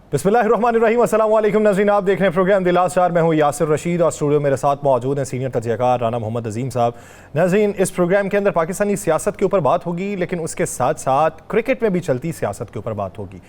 बिस्मिल्लाहिर्रहमानिर्रहीम, अस्सलाम वालेकुम नाज़रीन, आप देख रहे हैं प्रोग्राम दिल आसार। मैं हूँ यासिर रशीद और स्टूडियो मेरे साथ मौजूद हैं सीनियर तजज़ियाकार राना मोहम्मद अजीम साहब। नाज़रीन, इस प्रोग्राम के अंदर पाकिस्तानी सियासत के ऊपर बात होगी, लेकिन उसके साथ साथ क्रिकेट में भी चलती सियासत के ऊपर बात होगी।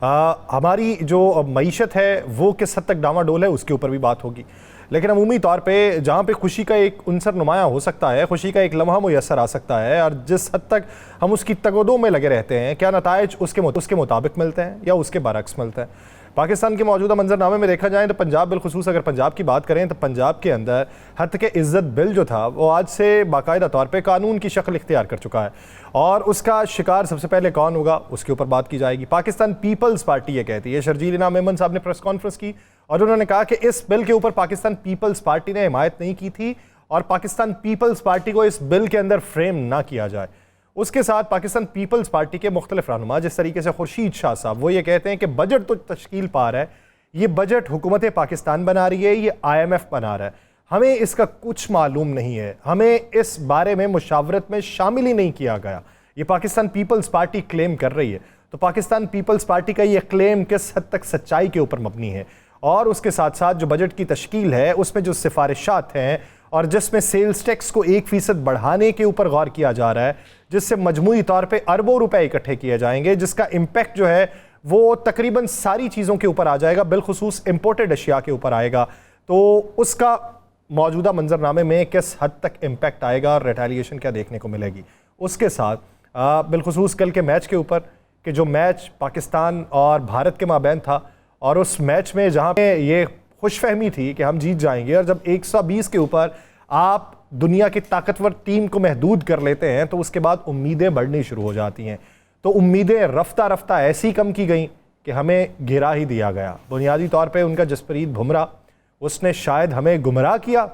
हमारी जो मईशत है वो किस हद तक डामाडोल है उसके ऊपर भी बात होगी। लेकिन अमूमी तौर पे जहाँ पे खुशी का एक उनसर नुमाया हो सकता है, खुशी का एक लम्हा मुयसर आ सकता है, और जिस हद तक हम उसकी तगोदों में लगे रहते हैं, क्या नताइज उसके मुताबिक मिलते हैं या उसके बरक्स मिलते हैं। पाकिस्तान के मौजूदा मंजरनामे में देखा जाए तो पंजाब, बिलखुसूस अगर पंजाब की बात करें तो पंजाब के अंदर हत्के इज़्ज़त बिल जो था वो आज से बाकायदा तौर पे कानून की शक्ल इख्तियार कर चुका है, और उसका शिकार सबसे पहले कौन होगा उसके ऊपर बात की जाएगी। पाकिस्तान पीपल्स पार्टी ये कहती है, शर्जील इनाम मेमन साहब ने प्रेस कॉन्फ्रेंस की और उन्होंने कहा कि इस बिल के ऊपर पाकिस्तान पीपल्स पार्टी ने हिमायत नहीं की थी और पाकिस्तान पीपल्स पार्टी को इस बिल के अंदर फ्रेम ना किया जाए। उसके साथ पाकिस्तान पीपल्स पार्टी के मुख्तलिफ रहनुमा, जिस तरीके से खुर्शीद शाह साहब, वो ये कहते हैं कि बजट तो तश्कील पा रहा है, ये बजट हुकूमत पाकिस्तान बना रही है, ये IMF बना रहा है, हमें इसका कुछ मालूम नहीं है, हमें इस बारे में मुशावरत में शामिल ही नहीं किया गया। ये पाकिस्तान पीपल्स पार्टी क्लेम कर रही है। तो पाकिस्तान पीपल्स पार्टी का ये क्लेम किस हद तक सच्चाई के ऊपर मबनी है, और उसके साथ साथ जो बजट की तश्कील है उसमें जो सिफारिशात हैं और जिसमें सेल्स टैक्स को 1% बढ़ाने के ऊपर गौर किया जा रहा है, जिससे मजमूई तौर पे अरबों रुपए इकट्ठे किए जाएंगे, जिसका इम्पैक्ट जो है वो तकरीबन सारी चीज़ों के ऊपर आ जाएगा, बिलखुसूस इम्पोर्टेड अशिया के ऊपर आएगा। तो उसका मौजूदा मंजरनामे में किस हद तक इम्पैक्ट आएगा और रिटेलिएशन क्या देखने को मिलेगी। उसके साथ बिलखुसूस कल के मैच के ऊपर, कि जो मैच पाकिस्तान और भारत के माबैन था, और उस मैच में जहाँ पे ये खुशफहमी थी कि हम जीत जाएंगे, और जब 120 के ऊपर आप दुनिया की ताकतवर टीम को महदूद कर लेते हैं तो उसके बाद उम्मीदें बढ़नी शुरू हो जाती हैं। तो उम्मीदें रफ्ता रफ्ता ऐसी कम की गई कि हमें गिरा ही दिया गया। बुनियादी तौर पे उनका जसप्रीत बुमराह, उसने शायद हमें गुमराह किया,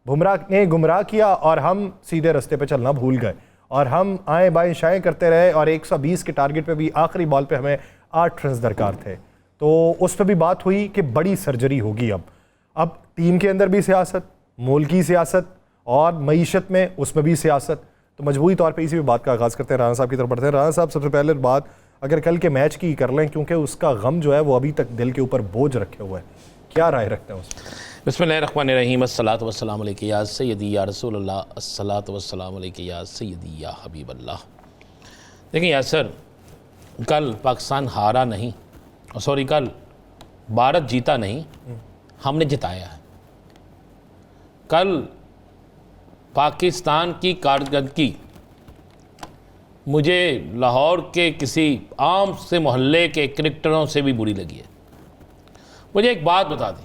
बुमराह ने गुमराह किया और हम सीधे रास्ते पे चलना भूल गए और हम आएँ बाएँ शाएँ करते रहे, और 120 के टारगेट पे भी आखिरी बॉल पे हमें 8 रन दरकार थे। तो उस पर भी बात हुई कि बड़ी सर्जरी होगी। अब टीम के अंदर भी सियासत, मुल्क की सियासत, और मईशत में उसमें भी सियासत। तो मजबूरी तौर पे इसी भी बात का आगाज़ करते हैं। राना साहब की तरफ बढ़ते हैं। राना साहब, सबसे पहले बात अगर कल के मैच की कर लें, क्योंकि उसका गम जो है वो अभी तक दिल के ऊपर बोझ रखे हुए है, क्या राय रखते हैं उसमें? बिस्मिल्लाहिर्रहमानिर्रहीम, अस्सलातु वस्सलामु अलैका या सय्यदी या रसूलल्लाह, अस्सलातु वस्सलामु अलैका या सय्यदी या हबीबल्लाह। देखिए यासर, कल पाकिस्तान हारा नहीं, सॉरी, कल भारत जीता नहीं, हमने जिताया है। कल पाकिस्तान की कारकर्दगी मुझे लाहौर के किसी आम से मोहल्ले के क्रिकेटरों से भी बुरी लगी है। मुझे एक बात बता दें,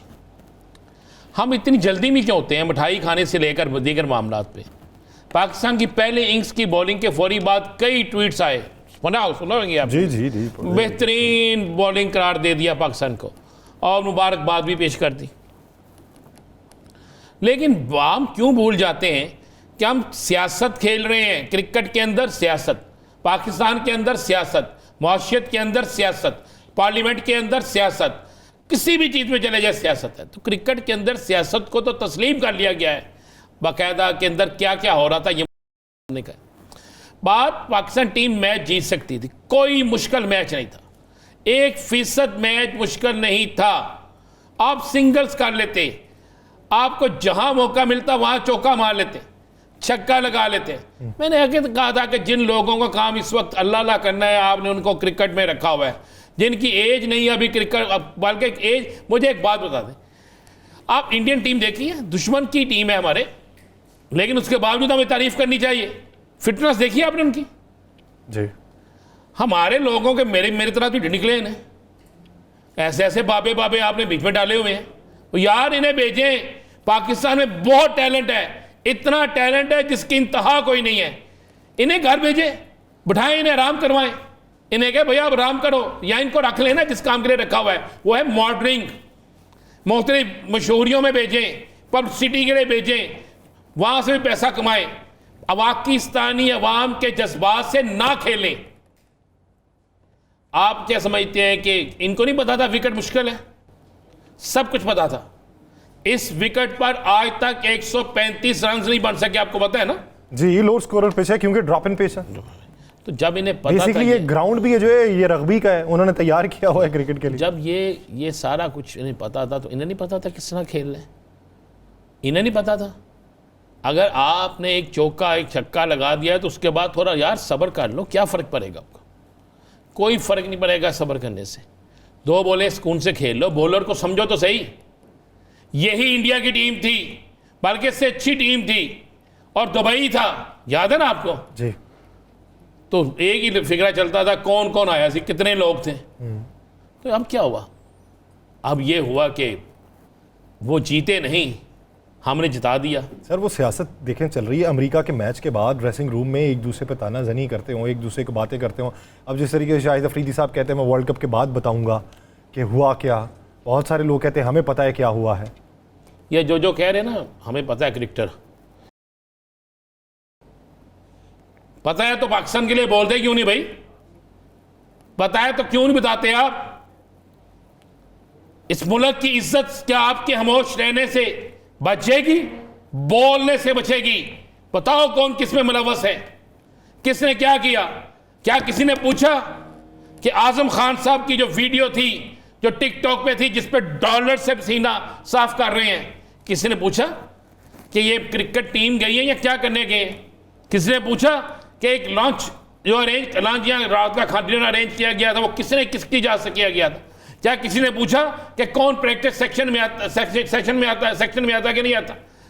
हम इतनी जल्दी में क्यों होते हैं मिठाई खाने से लेकर दीगर मामलात पे? पाकिस्तान की पहले इनिंग्स की बॉलिंग के फौरी बाद कई ट्वीट्स आए, सुनोगे आप? जी जी जी, बेहतरीन बॉलिंग करार दे दिया पाकिस्तान को और मुबारकबाद भी पेश कर दी। लेकिन हम क्यों भूल जाते हैं कि हम सियासत खेल रहे हैं? क्रिकेट के अंदर सियासत, पाकिस्तान के अंदर सियासत, मुआशरत के अंदर सियासत, पार्लियामेंट के अंदर सियासत, किसी भी चीज़ में चले जाए सियासत है। तो क्रिकेट के अंदर सियासत को तो तस्लीम कर लिया गया है, बाकायदा के अंदर क्या क्या हो रहा था ये का बात। पाकिस्तान टीम मैच जीत सकती थी, कोई मुश्किल मैच नहीं था, 1% मैच मुश्किल नहीं था। आप सिंगल्स कर लेते, आपको जहां मौका मिलता वहां चौका मार लेते, छक्का लगा लेते। मैंने आगे कहा था कि जिन लोगों का काम इस वक्त अल्लाह अल्लाह करना है, आपने उनको क्रिकेट में रखा हुआ है, जिनकी एज नहीं है अभी क्रिकेट, बल्कि एज। मुझे एक बात बता दें, आप इंडियन टीम देखिए, दुश्मन की टीम है हमारे, लेकिन उसके बावजूद हमें तारीफ करनी चाहिए। फिटनेस देखिए आपने उनकी जी। हमारे लोगों के मेरी तरह तो निकले हैं, ऐसे ऐसे बाबे बाबे आपने बीच में डाले हुए हैं। तो यार इन्हें भेजें, पाकिस्तान में बहुत टैलेंट है, इतना टैलेंट है जिसकी इंतहा कोई नहीं है। इन्हें घर भेजें, बिठाएं, इन्हें आराम करवाएं, इन्हें कहें भैया आप आराम करो, या इनको रख लेना जिस काम के लिए रखा हुआ है, वो है मॉडलिंग। मुख्तलिफ मशहूरियों में भेजें, पब्लिसिटी के लिए भेजें, वहां से भी पैसा कमाएं। पाकिस्तानी अवाम के जज्बात से ना खेलें। आप क्या समझते हैं कि इनको नहीं पता था विकेट मुश्किल है? सब कुछ पता था। इस विकेट पर आज तक 135 रन नहीं बन सके, आपको पता है ना? जी, लो स्कोरर पेश है क्योंकि ड्रॉप इन पेश है। तो जब इन्हें पता था बेसिकली ये ग्राउंड भी है जो है ये रग्बी का है, उन्होंने तैयार किया हुआ है क्रिकेट के लिए। जब ये सारा कुछ इन्हें पता था तो इन्हें नहीं पता था किस तरह खेल रहे हैं, इन्हें नहीं पता था। अगर आपने एक चौका एक छक्का लगा दिया है तो उसके बाद थोड़ा यार सब्र कर लो, क्या फ़र्क पड़ेगा आपको? कोई फ़र्क नहीं पड़ेगा सब्र करने से। 2 बॉलें सुकून से खेल लो, बॉलर को समझो तो सही। यही इंडिया की टीम थी, बल्कि इससे अच्छी टीम थी, और दुबई था, याद है ना आपको जी। तो एक ही फिक्रा चलता था कौन कौन आया सी, कितने लोग थे। तो अब क्या हुआ? अब ये हुआ कि वो जीते नहीं, हमने जिता दिया। सर वो सियासत देखें चल रही है, अमेरिका के मैच के बाद ड्रेसिंग रूम में एक दूसरे पे तानाजनी करते हो, एक दूसरे को बातें करते हो। अब जिस तरीके से शाहिद अफरीदी साहब कहते हैं मैं वर्ल्ड कप के बाद बताऊंगा कि हुआ क्या, बहुत सारे लोग कहते हैं हमें पता है क्या हुआ है। ये जो कह रहे हैं ना हमें पता है क्रिकेटर, पता है तो पाकिस्तान के लिए बोलते क्यों नहीं भाई? पता है तो क्यों नहीं बताते आप? इस मुल्क की इज्जत क्या आपके खामोश रहने से बचेगी, बोलने से बचेगी? बताओ कौन किस में मुलव्वस है, किसने क्या किया? क्या किसी ने पूछा कि आजम खान साहब की जो वीडियो थी जो टिकटॉक पे थी जिस पे डॉलर से सीना साफ कर रहे हैं, किसी ने पूछा कि ये क्रिकेट टीम गई है या क्या करने गए? किसी ने पूछा कि एक लॉन्च जो लॉन्च या रात का खाना अरेंज किया गया था वो किसने किसकी जा से किया गया था? क्या किसी ने पूछा कि कौन प्रैक्टिस सेक्शन में आता कि नहीं आता,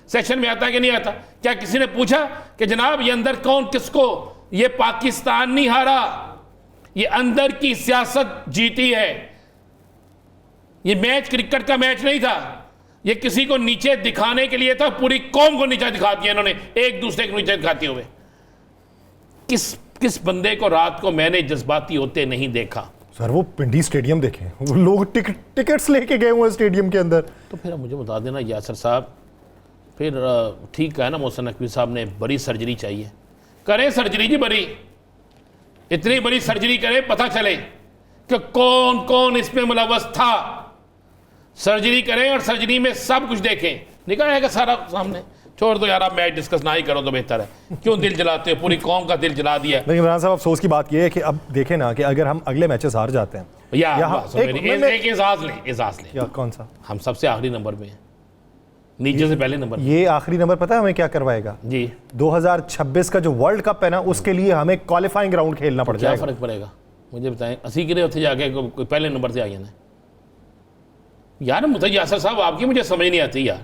सेक्शन में आता कि नहीं आता? क्या किसी ने पूछा कि जनाब ये अंदर कौन किसको? ये पाकिस्तान नहीं हारा, ये अंदर की सियासत जीती है। ये मैच क्रिकेट का मैच नहीं था, ये किसी को नीचे दिखाने के लिए था। पूरी कौम को नीचे दिखा दिया इन्होंने, एक दूसरे को नीचे दिखाते हुए। किस बंदे को रात को मैंने जज्बाती होते नहीं देखा? सर वो पिंडी स्टेडियम देखें, वो लोग टिकट्स लेके गए हुए स्टेडियम के अंदर। तो फिर मुझे बता देना यासर साहब, फिर ठीक है ना, मोहसिन नकवी साहब ने बड़ी सर्जरी चाहिए, करें सर्जरी जी, बड़ी इतनी बड़ी सर्जरी करें, पता चले कि कौन कौन इसमें मुलव्वस था। सर्जरी करें और सर्जरी में सब कुछ देखें, निकल आएगा सारा सामने। छोड़ दो यार, आप मैच डिस्कस ना ही करो तो बेहतर है। क्यों दिल जलाते हो? पूरी कौम का दिल जला दिया। लेकिन इमरान साहब अफसोस की बात यह है कि अब देखें ना कि अगर हम अगले मैचेस हार जाते हैं एक एजाज ले या कौन सा, हम सबसे आखिरी नंबर पे हैं, नीचे से पहले नंबर। ये आखिरी नंबर पता है हमें क्या करवाएगा जी? 2026 का जो वर्ल्ड कप है ना, उसके लिए हमें क्वालिफाइंग राउंड खेलना पड़ जाएगा। क्या फर्क पड़ेगा मुझे बताएं? 80 के लिए उत्थे जाके कोई पहले नंबर से आ गया ना यार। मुझे यासर साहब आपकी मुझे समझ नहीं आती यार,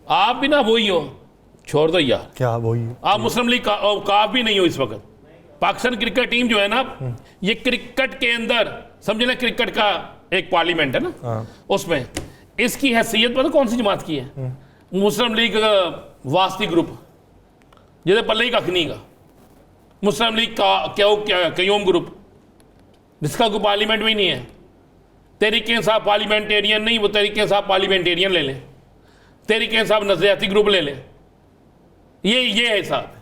आप भी ना वही हो, छोड़ दो यार। क्या वही? आप मुस्लिम लीग काफ भी नहीं हो इस वक्त। पाकिस्तान क्रिकेट टीम जो है ना, ये क्रिकेट के अंदर समझ लें क्रिकेट का एक पार्लियामेंट है ना, उसमें इसकी हैसियत पता कौन सी जमात की है? मुस्लिम लीग वास्ती ग्रुप, जिसे पल्ले ही कख नहीं का, मुस्लिम लीग का क्यूम ग्रुप, जिसका कोई पार्लियामेंट भी नहीं है। तहरीक साहब पार्लियामेंटेरियन नहीं, वो तहरीक साहब पार्लियामेंटेरियन ले लें, तहरीक साहब नजरियाती ग्रुप ले लें। ये है साहब।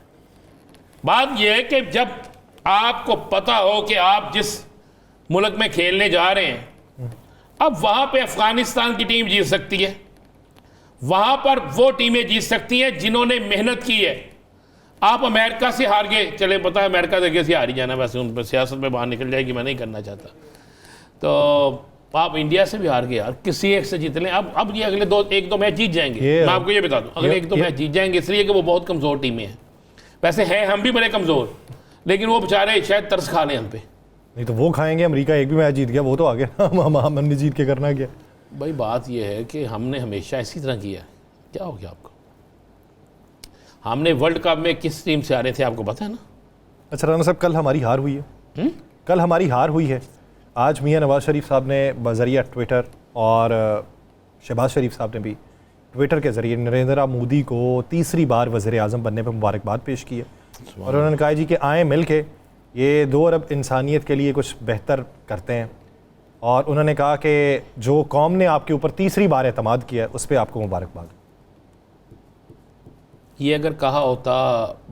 बात यह है कि जब आपको पता हो कि आप जिस मुल्क में खेलने जा रहे हैं, अब वहां पे अफगानिस्तान की टीम जीत सकती है, वहां पर वो टीमें जीत सकती हैं जिन्होंने मेहनत की है। आप अमेरिका से हार गए, चले पता है अमेरिका से कैसे हार ही जाना, वैसे उन पर सियासत में बाहर निकल जाएगी, मैं नहीं करना चाहता। तो आप इंडिया से भी हार गए यार, किसी एक से जीत लें। अब ये अगले एक दो मैच जीत जाएंगे, मैं आपको ये बता दूं, अगले एक दो मैच जीत जाएंगे, इसलिए कि वो बहुत कमज़ोर टीमें हैं। वैसे हैं हम भी बड़े कमज़ोर, लेकिन वो बेचारे शायद तरस खा लें हम पे। नहीं तो वो खाएंगे, अमेरिका एक भी मैच जीत गया, वो तो आ गया। हमने जीत के करना क्या भाई? बात ये है कि हमने हमेशा इसी तरह किया। क्या हो गया आपको? हमने वर्ल्ड कप में किस टीम से हारे थे आपको पता है ना? अच्छा राना साहब, कल हमारी हार हुई है। कल हमारी हार हुई है। आज मियां नवाज शरीफ साहब ने बजरिया ट्विटर और शहबाज शरीफ साहब ने भी ट्विटर के ज़रिए नरेंद्र मोदी को तीसरी बार वज़ीर आज़म बनने पर मुबारकबाद पेश की है। और उन्होंने कहा जी कि आएँ मिल के ये 2 अरब इंसानियत के लिए कुछ बेहतर करते हैं। और उन्होंने कहा कि जो कौम ने आपके ऊपर तीसरी बार एतमाद किया है उस पर आपको मुबारकबाद। ये अगर कहा होता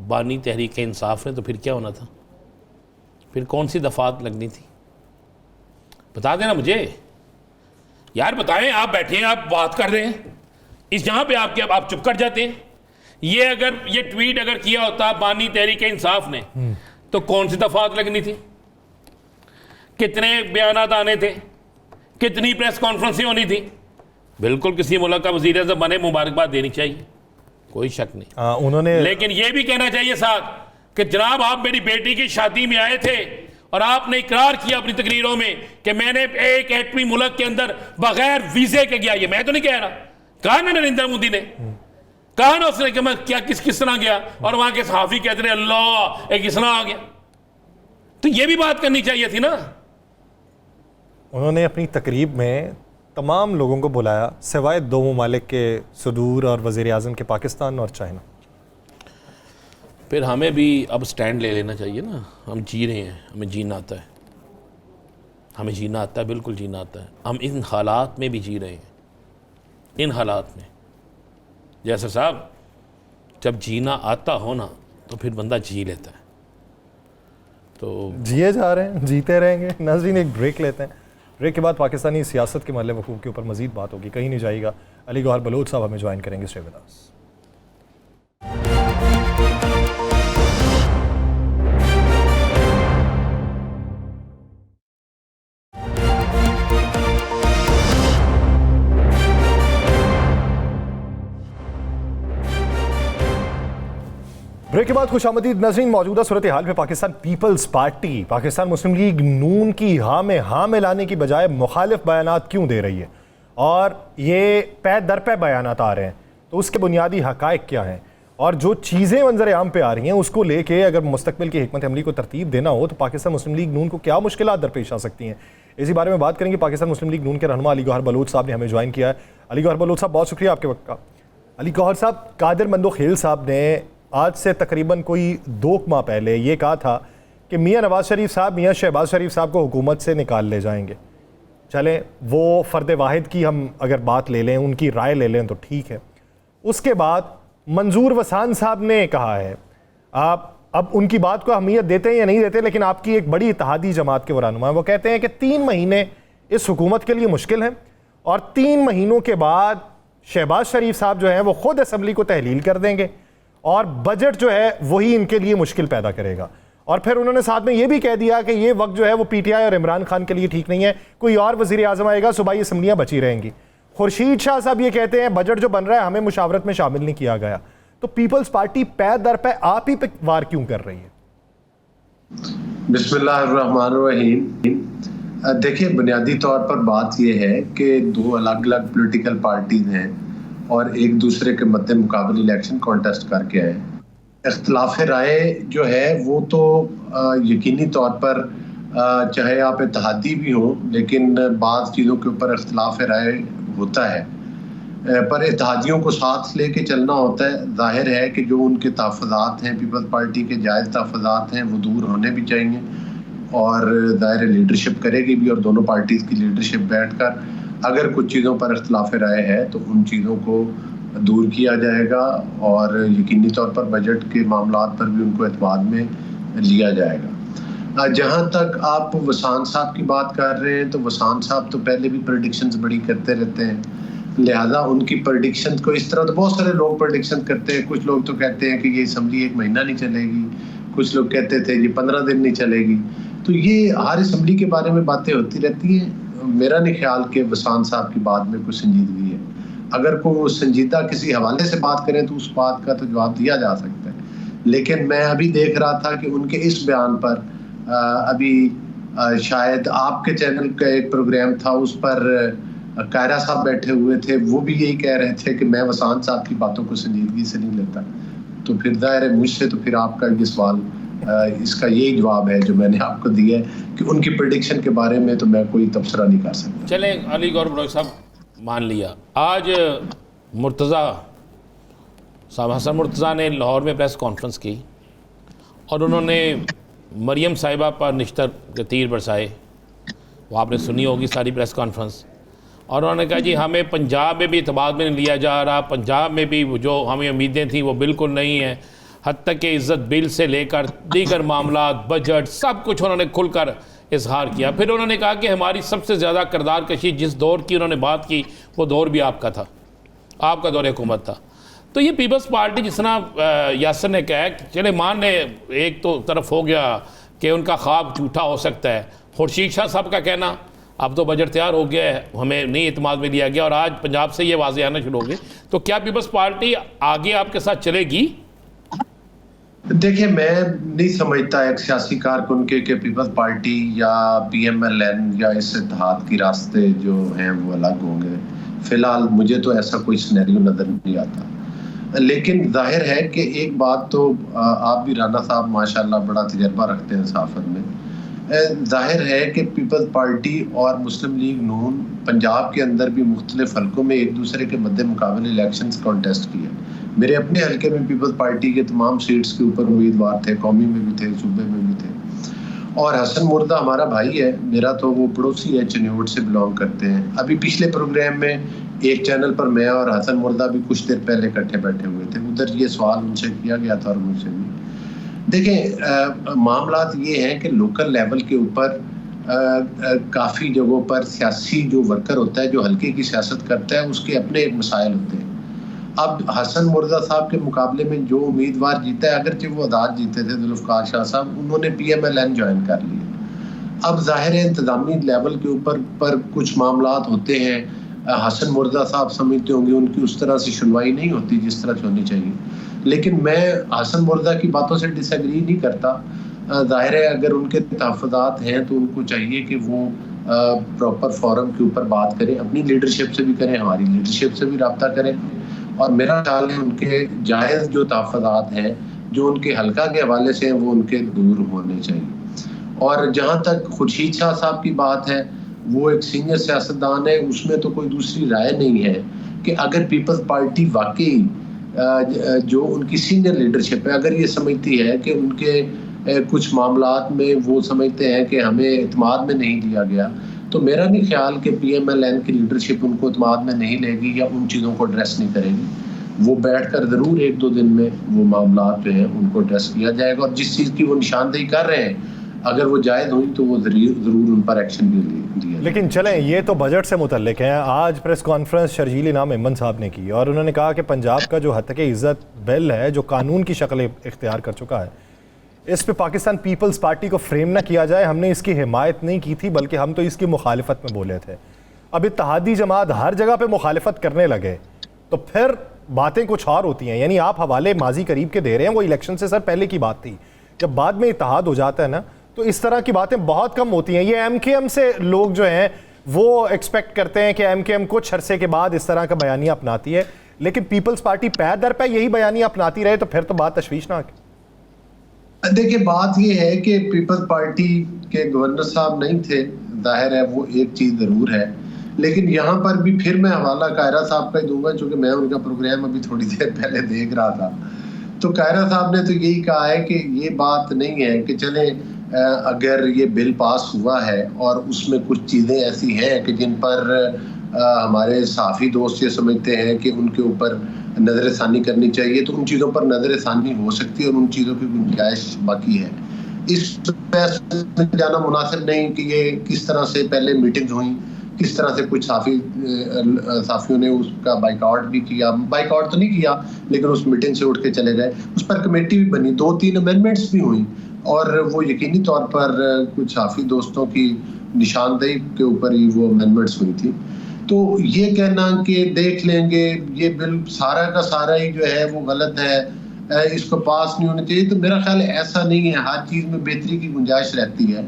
बानी तहरीक इंसाफ ने तो फिर क्या होना था? फिर कौन सी दफात लगनी थी? बता देना मुझे यार, बताएं। आप बैठे हैं, आप बात कर रहे हैं, इस जहाँ पे आप चुप कर जाते हैं। ये ट्वीट अगर किया होता बानी तहरीक इंसाफ ने तो कौन सी दफात लगनी थी, कितने बयानात आने थे, कितनी प्रेस कॉन्फ्रेंसें होनी थी। बिल्कुल किसी मुल्क का वज़ीर आज़म बने मुबारकबाद देनी चाहिए, कोई शक नहीं। उन्होंने लेकिन यह भी कहना चाहिए साथ कि जनाब आप मेरी बेटी की शादी में आए थे और आपने इकरार किया अपनी तकरीरों में कि मैंने एक एटमी मुल्क के अंदर बगैर वीजे के गया। ये मैं तो नहीं कह रहा, कहा ना नरेंद्र मोदी ने, कहा ना उसने कि मैं क्या किस तरह गया, और वहां के सहाफी कहते रहे अल्लाह एक किस तरह आ गया। तो ये भी बात करनी चाहिए थी ना। उन्होंने अपनी तकरीब में तमाम लोगों को बुलाया सिवाय दो ममालिक के, सुदूर और वज़ीर आज़म के, पाकिस्तान और चाइना। फिर हमें भी अब स्टैंड ले लेना चाहिए ना। हम जी रहे हैं, हमें जीना आता है, हमें जीना आता है, बिल्कुल जीना आता है। हम इन हालात में भी जी रहे हैं, इन हालात में। जैसे साहब जब जीना आता हो ना तो फिर बंदा जी लेता है। तो जिए जा रहे हैं, जीते रहेंगे। नाज़रीन एक ब्रेक लेते हैं, ब्रेक के बाद पाकिस्तानी सियासत के महल वकूफ़ के ऊपर मज़ीद बात होगी, कहीं नहीं जाएगा। अली गौहर बलोच साहब हमें ज्वाइन करेंगे। Stay with us. ब्रेक के बाद खुशामदीद नाज़रीन। मौजूदा सूरत हाल में पाकिस्तान पीपल्स पार्टी, पाकिस्तान मुस्लिम लीग नून की हाँ में हाँ मिलाने की बजाय मुखालिफ बयानात क्यों दे रही है, और ये पै दर पे बयानात आ रहे हैं, तो उसके बुनियादी हक़ाइक़ क्या हैं, और जो चीज़ें मंजर आम पे आ रही हैं उसको लेके अगर मुस्तक़बिल की हिकमत अमली को तरतीब देना हो तो पाकिस्तान मुस्लिम लीग नून को क्या मुश्किलात दरपेश आ सकती हैं। इसी बारे में बात करेंगे। पाकिस्तान मुस्लिम लीग नून के रहनुमा अली गौहर बलोच साहब ने हमें ज्वाइन किया है। अली गौहर बलोच साहब बहुत शुक्रिया आपके वक्त का। अली गौहर साहब, कादिर मंदोखेल साहब ने आज से तकरीबन कोई 2 माह पहले ये कहा था कि मियाँ नवाज शरीफ साहब, मियाँ शहबाज शरीफ साहब को हुकूमत से निकाल ले जाएंगे। चलें वो फ़र्द वाहिद की हम अगर बात ले लें, उनकी राय ले लें तो ठीक है। उसके बाद मंजूर वसान साहब ने कहा है, आप अब उनकी बात को अहमियत देते हैं या नहीं देते, लेकिन आपकी एक बड़ी इत्तेहादी जमात के वो रहनुमा हैं, वो कहते हैं कि 3 महीने इस हुकूमत के लिए मुश्किल हैं और 3 महीनों के बाद शहबाज शरीफ साहब जो हैं वो खुद असम्बली को तहलील कर देंगे और बजट जो है वही इनके लिए मुश्किल पैदा करेगा। और फिर उन्होंने साथ में ये भी कह दिया कि ये वक्त जो है वो पीटीआई और इमरान खान के लिए ठीक नहीं है, कोई और वज़ीर आज़म आएगा, सुबह असम्बलियाँ बची रहेंगी। खुर्शीद शाह साहब ये कहते हैं बजट जो बन रहा है हमें मुशावरत में शामिल नहीं किया गया। तो पीपल्स पार्टी पै दर पै आप ही पे वार क्यों कर रही है? बिस्मिल्लाहिर्रहमानिर्रहीम। देखिए, बुनियादी तौर पर बात यह है कि 2 अलग अलग पॉलिटिकल पार्टीज हैं और एक दूसरे के मद्दे मुकाबले इलेक्शन कॉन्टेस्ट करके आए। इख्तिलाफ राय जो है वो तो यकीनी तौर पर चाहे आप इत्तेहादी भी हो, लेकिन बाज़ चीज़ों के ऊपर इख्तिलाफ राय होता है, पर इत्तेहादियों को साथ लेके चलना होता है। जाहिर है कि जो उनके तहफ़्फ़ुज़ात हैं, पीपल्स पार्टी के जायज़ तहफ़्फ़ुज़ात हैं, वो दूर होने भी चाहिए और ज़ाहिर लीडरशिप करेगी भी, और दोनों पार्टीज़ की लीडरशिप बैठकर अगर कुछ चीज़ों पर इख्तिलाफ राय है तो उन चीज़ों को दूर किया जाएगा और यकीनी तौर पर बजट के मामलात पर भी उनको एतमाद में लिया जाएगा। जहाँ तक आप वसान साहब की बात कर रहे हैं, तो वसान साहब तो पहले भी प्रेडिक्शंस बड़ी करते रहते हैं, लिहाजा उनकी प्रेडिक्शन को इस तरह तो बहुत सारे लोग प्रेडिक्शन करते हैं। कुछ लोग तो कहते हैं कि ये असम्बली 1 महीना नहीं चलेगी, कुछ लोग कहते थे ये 15 दिन नहीं चलेगी। तो ये हर असम्बली के बारे में बातें होती रहती हैं। मेरा नहीं ख्याल कि वसान साहब की बात में कुछ संजीदगी है। अगर कोई संजीदा किसी हवाले से बात करें तो उस बात का तो जवाब दिया जा सकता है, लेकिन मैं अभी देख रहा था कि उनके इस बयान पर अभी शायद आपके चैनल का एक प्रोग्राम था, उस पर कायरा साहब बैठे हुए थे, वो भी यही कह रहे थे कि मैं वसान साहब की बातों को संजीदगी से नहीं लेता। तो फिर दायरे मुझसे तो फिर आपका ये सवाल, इसका यही जवाब है जो मैंने आपको दिया है कि उनकी प्रेडिक्शन के बारे में तो मैं कोई तबसरा नहीं कर सकता। चले अली गौहर बलोच साहब, मान लिया आज मुर्तज़ा साहब, हसन मुर्तज़ा ने लाहौर में प्रेस कॉन्फ्रेंस की और उन्होंने मरियम साहिबा पर निश्तर के तीर बरसाए। वो आपने सुनी होगी सारी प्रेस कॉन्फ्रेंस। और उन्होंने कहा जी हमें पंजाब में भी इतबार में नहीं लिया जा रहा, पंजाब में भी जो हमें उम्मीदें थी वो बिल्कुल नहीं है, हत्ता के इज़्ज़त बिल से लेकर दीगर मामला, बजट, सब कुछ उन्होंने खुलकर इजहार किया। फिर उन्होंने कहा कि हमारी सबसे ज़्यादा किरदार कशी जिस दौर की उन्होंने बात की वो दौर भी आपका था, आपका दौर हुकूमत था। तो ये पीपल्स पार्टी जिस तरह यासर ने कहा कि चले मान ले एक तो तरफ हो गया कि उनका ख्वाब झूठा हो सकता है, खुर्शीद शाह साहब का कहना अब तो बजट तैयार हो गया है, हमें नहीं एतमाद में लिया गया और आज पंजाब से ये वाज़ेह आना शुरू हो गई, तो क्या पीपल्स पार्टी आगे आपके साथ चलेगी? देखिए, मैं नहीं समझता एक सियासी कारकुन के पीपल्स पार्टी या PMLN या इस इत्तेहाद की रास्ते जो हैं वो अलग होंगे। फिलहाल मुझे तो ऐसा कोई सिनेरियो नजर नहीं आता, लेकिन जाहिर है कि एक बात तो आप भी राना साहब माशाल्लाह बड़ा तजर्बा रखते हैं सहाफत में, जाहिर है कि पीपल्स पार्टी और मुस्लिम लीग नून पंजाब के अंदर भी मुख्तलिफ हल्कों में एक दूसरे के मद्दे मुकाबले इलेक्शंस कॉन्टेस्ट किए। मेरे अपने हल्के में पीपल्स पार्टी के तमाम सीट्स के ऊपर उम्मीदवार थे, कौमी में भी थे, सूबे में भी थे। और हसन मुर्दा हमारा भाई है, मेरा तो वो पड़ोसी है, चन्योट से बिलोंग करते हैं। अभी पिछले प्रोग्राम में एक चैनल पर मैं और हसन मुर्दा भी कुछ देर पहले इकट्ठे बैठे हुए थे, उधर ये सवाल उनसे किया गया था और मुझसे भी। देखें, मामलात ये हैं कि लोकल लेवल के ऊपर काफ़ी जगहों पर सियासी जो वर्कर होता है, जो हल्के की सियासत करता है, उसके अपने एक मसाइल होते हैं। अब हसन मुर्दा साहब के मुकाबले में जो उम्मीदवार जीता है, अगरचे वो आज़ाद जीते थे, जुल्फ़िकार शाह साहब, उन्होंने PMLN ज्वाइन कर लिया। अब जाहिर है इंतज़ामी लेवल के ऊपर पर कुछ मामलात होते हैं, हसन मुर्दा साहब समझते होंगे उनकी उस तरह से सुनवाई नहीं होती जिस तरह से होनी चाहिए, लेकिन मैं हसन मुर्दा की बातों से डिसएग्री नहीं करता। जाहिर है अगर उनके तहफ़्फ़ुज़ात हैं तो उनको चाहिए कि वो प्रॉपर फोरम के ऊपर बात करें, अपनी लीडरशिप से भी करें, हमारी लीडरशिप से भी रब्ता करें। और मेरा ख्याल है उनके जायज़ जो तहफ़्फ़ुज़ात हैं जो उनके हल्का के हवाले से हैं वो उनके दूर होने चाहिए। और जहाँ तक खुर्शीद शाह साहब की बात है, वो एक सीनियर सियासतदान है, उसमें तो कोई दूसरी राय नहीं है कि अगर पीपल्स पार्टी वाकई जो उनकी सीनियर लीडरशिप है अगर ये समझती है कि उनके कुछ मामलात में वो समझते हैं कि हमें इत्मीनान में नहीं लिया गया, तो मेरा नहीं ख्याल कि PMLN की लीडरशिप उनको इत्मीनान में नहीं लेगी या उन चीज़ों को एड्रेस नहीं करेगी। वो बैठकर ज़रूर एक दो दिन में वो मामलात जो हैं उनको एड्रेस किया जाएगा, और जिस चीज़ की वो निशानदेही कर रहे हैं अगर वो जायज़ हुई तो वो ज़रूर उन पर एक्शन भी लिया। लेकिन चलें, ये तो बजट से मुतल्लिक है। आज प्रेस कॉन्फ्रेंस शर्जील इनाम इमन साहब ने की और उन्होंने कहा कि पंजाब का जो हक़ इज़्ज़त बिल है, जो कानून की शक्ल इख्तियार कर चुका है, इस पे पाकिस्तान पीपल्स पार्टी को फ्रेम ना किया जाए। हमने इसकी हिमायत नहीं की थी, बल्कि हम तो इसकी मुखालिफत में बोले थे। अब इत्तेहादी जमात हर जगह पे मुखालिफत करने लगे तो फिर बातें कुछ और होती हैं। यानी आप हवाले माजी करीब के दे रहे हैं, वो इलेक्शन से सर पहले की बात थी। जब बाद में इत्तेहाद हो जाता है ना, तो इस तरह की बातें बहुत कम होती हैं। ये MKM से लोग जो हैं वो एक्सपेक्ट करते हैं कि MKM कुछ अरसे के बाद इस तरह का बयानिया अपनाती है, लेकिन पीपल्स पार्टी पैर दर पे यही बयानिया अपनाती रहे तो फिर तो बात तशवीशनाक है। देखिए, बात ये है कि पीपल्स पार्टी के गवर्नर साहब नहीं थे, जाहिर है वो एक चीज़ ज़रूर है, लेकिन यहाँ पर भी फिर मैं हवाला कायरा साहब का ही दूंगा, चूँकि मैं उनका प्रोग्राम अभी थोड़ी देर पहले देख रहा था। तो कायरा साहब ने तो यही कहा है कि ये बात नहीं है कि चले अगर ये बिल पास हुआ है और उसमें कुछ चीज़ें ऐसी हैं कि जिन पर हमारे सहाफ़ी दोस्त ये समझते हैं कि उनके ऊपर नज़रसानी करनी चाहिए, तो उन चीज़ों पर नज़रसानी हो सकती है और उन चीज़ों की गुंजाइश बाकी है। इस में जाना मुनासिब नहीं कि ये किस तरह से पहले मीटिंग्स हुई, किस तरह से कुछ साफियों ने उसका बाइकआउट भी किया, बाइकआउट तो नहीं किया लेकिन उस मीटिंग से उठ के चले गए। उस पर कमेटी भी बनी, 2-3 अमेंडमेंट्स भी हुई और वो यकीनी तौर पर कुछ साफी दोस्तों की निशानदेही के ऊपर ही वो अमेंडमेंट्स हुई थी। तो ये कहना कि देख लेंगे ये बिल सारा का सारा ही जो है वो गलत है, इसको पास नहीं होना चाहिए, तो मेरा ख्याल ऐसा नहीं है। हर चीज़ में बेहतरी की गुंजाइश रहती है,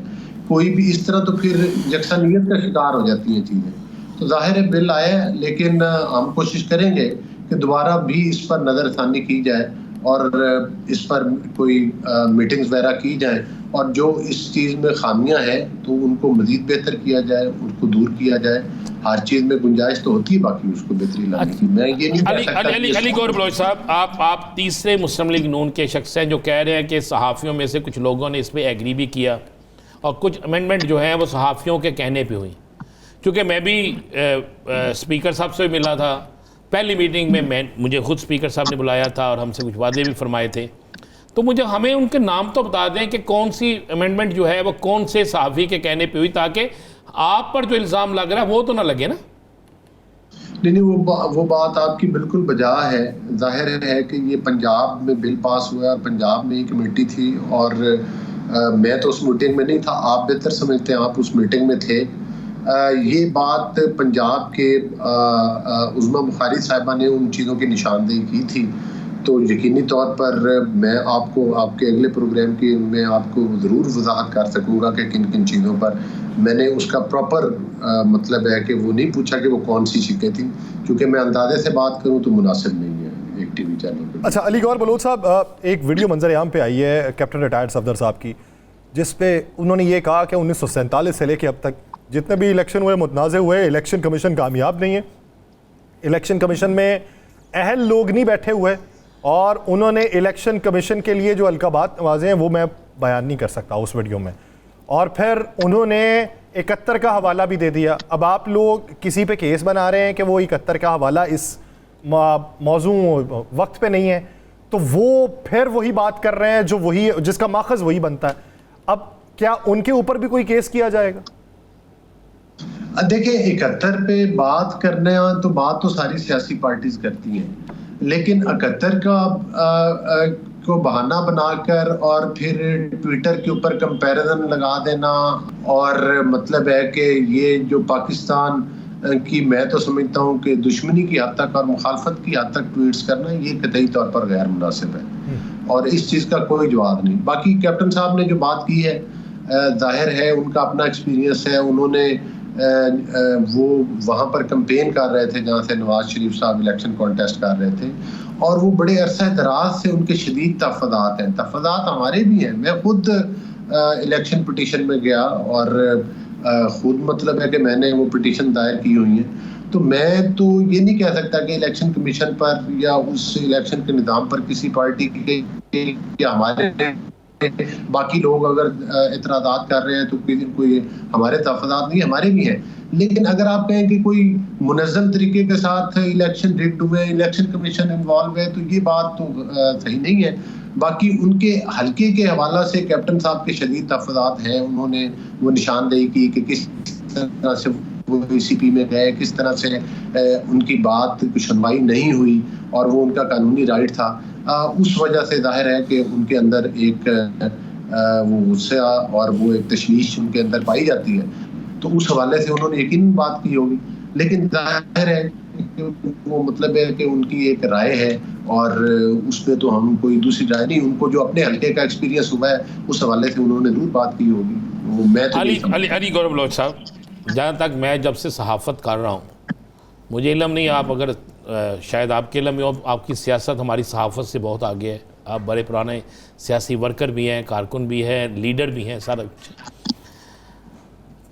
कोई भी इस तरह तो फिर यकसानियत का शिकार हो जाती हैं चीज़ें। तो जाहिर है बिल आया है, लेकिन हम कोशिश करेंगे कि दोबारा भी इस पर नज़रसानी की जाए और इस पर कोई मीटिंग्स वगैरह की जाए, और जो इस चीज़ में खामियां हैं तो उनको मज़ीद बेहतर किया जाए, उनको दूर किया जाए। हर चीज़ में गुंजाइश तो होती है, बाकी उसको बेहतरी लाने की मैं ये नहीं कह सकता। अली गौर बलोच साहब, आप तीसरे मुस्लिम लीग नून के शख्स हैं जो कह रहे हैं कि सहाफ़ियों में से कुछ लोगों ने इस पर एग्री भी किया और कुछ अमेंडमेंट जो हैं वो सहाफ़ियों के कहने पे हुई। क्योंकि मैं भी स्पीकर साहब से मिला था पहली मीटिंग में, मुझे खुद स्पीकर साहब ने बुलाया था और हमसे कुछ वादे भी फरमाए थे, तो मुझे हमें उनके नाम तो बता दें कि कौन सी अमेंडमेंट जो है वो कौन से सहाफ़ी के कहने पे हुई, ताकि आप पर जो इल्ज़ाम लग रहा है वो तो ना लगे ना। नहीं, वो बात आपकी बिल्कुल बजा है। जाहिर है कि ये पंजाब में बिल पास हुआ और पंजाब में ही कमेटी थी और मैं तो उस मीटिंग में नहीं था, आप बेहतर समझते हैं, आप उस मीटिंग में थे। ये बात पंजाब के उज़्मा बुखारी साहिबा ने उन चीज़ों की निशानदेही की थी, तो यकीनी तौर पर मैं आपको आपके अगले प्रोग्राम की में आपको ज़रूर वजाहत कर सकूँगा कि किन किन चीज़ों पर मैंने उसका प्रॉपर मतलब है कि वो नहीं पूछा कि वो कौन सी शिकें थी, क्योंकि मैं अंदाजे से बात करूँ तो मुनासिब नहीं है एक टीवी चैनल पर। अच्छा, अली गौहर बलोच साहब, एक वीडियो मंजर-ए-आम पे आई है कैप्टन रिटायर्ड सफदर साहब की, जिस पे उन्होंने ये कहा कि 1947 से लेकर अब तक जितने भी इलेक्शन हुए, मुतनाज़े हुए, इलेक्शन कमीशन कामयाब नहीं है। इलेक्शन कमीशन में अहल लोग नहीं बैठे हुए और उन्होंने इलेक्शन कमीशन के लिए जो अलकाबात नवाजे हैं वो मैं बयान नहीं कर सकता उस वीडियो में। और फिर उन्होंने 71 का हवाला भी दे दिया। अब आप लोग किसी पे केस बना रहे हैं कि वो 71 का हवाला इस मौजू वक्त पे नहीं है, तो वो फिर वही बात कर रहे हैं जो वही जिसका माखज़ वही बनता है। अब क्या उनके ऊपर भी कोई केस किया जाएगा? देखिए, 71 पे बात करने तो बात तो सारी सियासी पार्टीज करती हैं, लेकिन 71 का को बहाना बनाकर और फिर ट्विटर के ऊपर कंपैरिजन लगा देना और मतलब है कि ये जो पाकिस्तान की मैं तो समझता हूँ कि दुश्मनी की हद तक और मुखालफत की हद तक ट्वीट्स करना, ये कतई तौर पर गैर मुनासिब है और इस चीज़ का कोई जवाब नहीं। बाकी कैप्टन साहब ने जो बात की है, जाहिर है उनका अपना एक्सपीरियंस है। उन्होंने वो वहाँ पर कैंपेन कर रहे थे जहाँ से नवाज शरीफ साहब इलेक्शन कॉन्टेस्ट कर रहे थे और वो बड़े अरसा दराज से उनके शदीद तहफ़्फ़ुज़ात हैं। तहफ़्फ़ुज़ात हमारे भी हैं। मैं खुद इलेक्शन पिटीशन में गया और खुद मतलब है कि मैंने वो पिटीशन दायर की हुई है, तो मैं तो ये नहीं कह सकता कि इलेक्शन कमीशन पर या उस इलेक्शन के निज़ाम पर किसी पार्टी के या हमारे बाकी लोग अगर इतराज़ात कर रहे हैं तो कोई हमारे तहफ़्फ़ुज़ात नहीं, हमारे भी हैं। लेकिन अगर आप कहें कि कोई मुनज़्ज़म तरीके के साथ इलेक्शन रिग्ड हुए, इलेक्शन कमीशन इन्वॉल्व है, तो ये बात तो सही नहीं है। बाकी उनके हल्के के हवाला से कैप्टन साहब के शदीद तहफ़्फ़ुज़ात हैं। उन्होंने वो निशानदेही की कि किस तरह से वो ECP में गए, किस तरह से उनकी बात की सुनवाई नहीं हुई और वो उनका कानूनी राइट था। उस वजह से जाहिर है कि उनके अंदर एक वो गुस्सा और वो एक तशवीश उनके अंदर पाई जाती है, तो उस हवाले से उन्होंने यकीन बात की होगी। लेकिन जाहिर है कि वो मतलब है कि उनकी एक राय है और उस पर तो हम कोई दूसरी राय नहीं, उनको जो अपने हल्के का एक्सपीरियंस हुआ है उस हवाले से उन्होंने जरूर बात की होगी। वो मैं तो अली गौहर बलोच साहब, जहाँ तक मैं जब से सहाफ़त कर रहा हूँ, मुझे इल्म नहीं, आप अगर शायद आपके इल्म में हो, आपकी सियासत हमारी सहाफ़त से बहुत आगे है। आप बड़े पुराने सियासी वर्कर भी हैं, कारकुन भी हैं, लीडर भी हैं, सारा कुछ।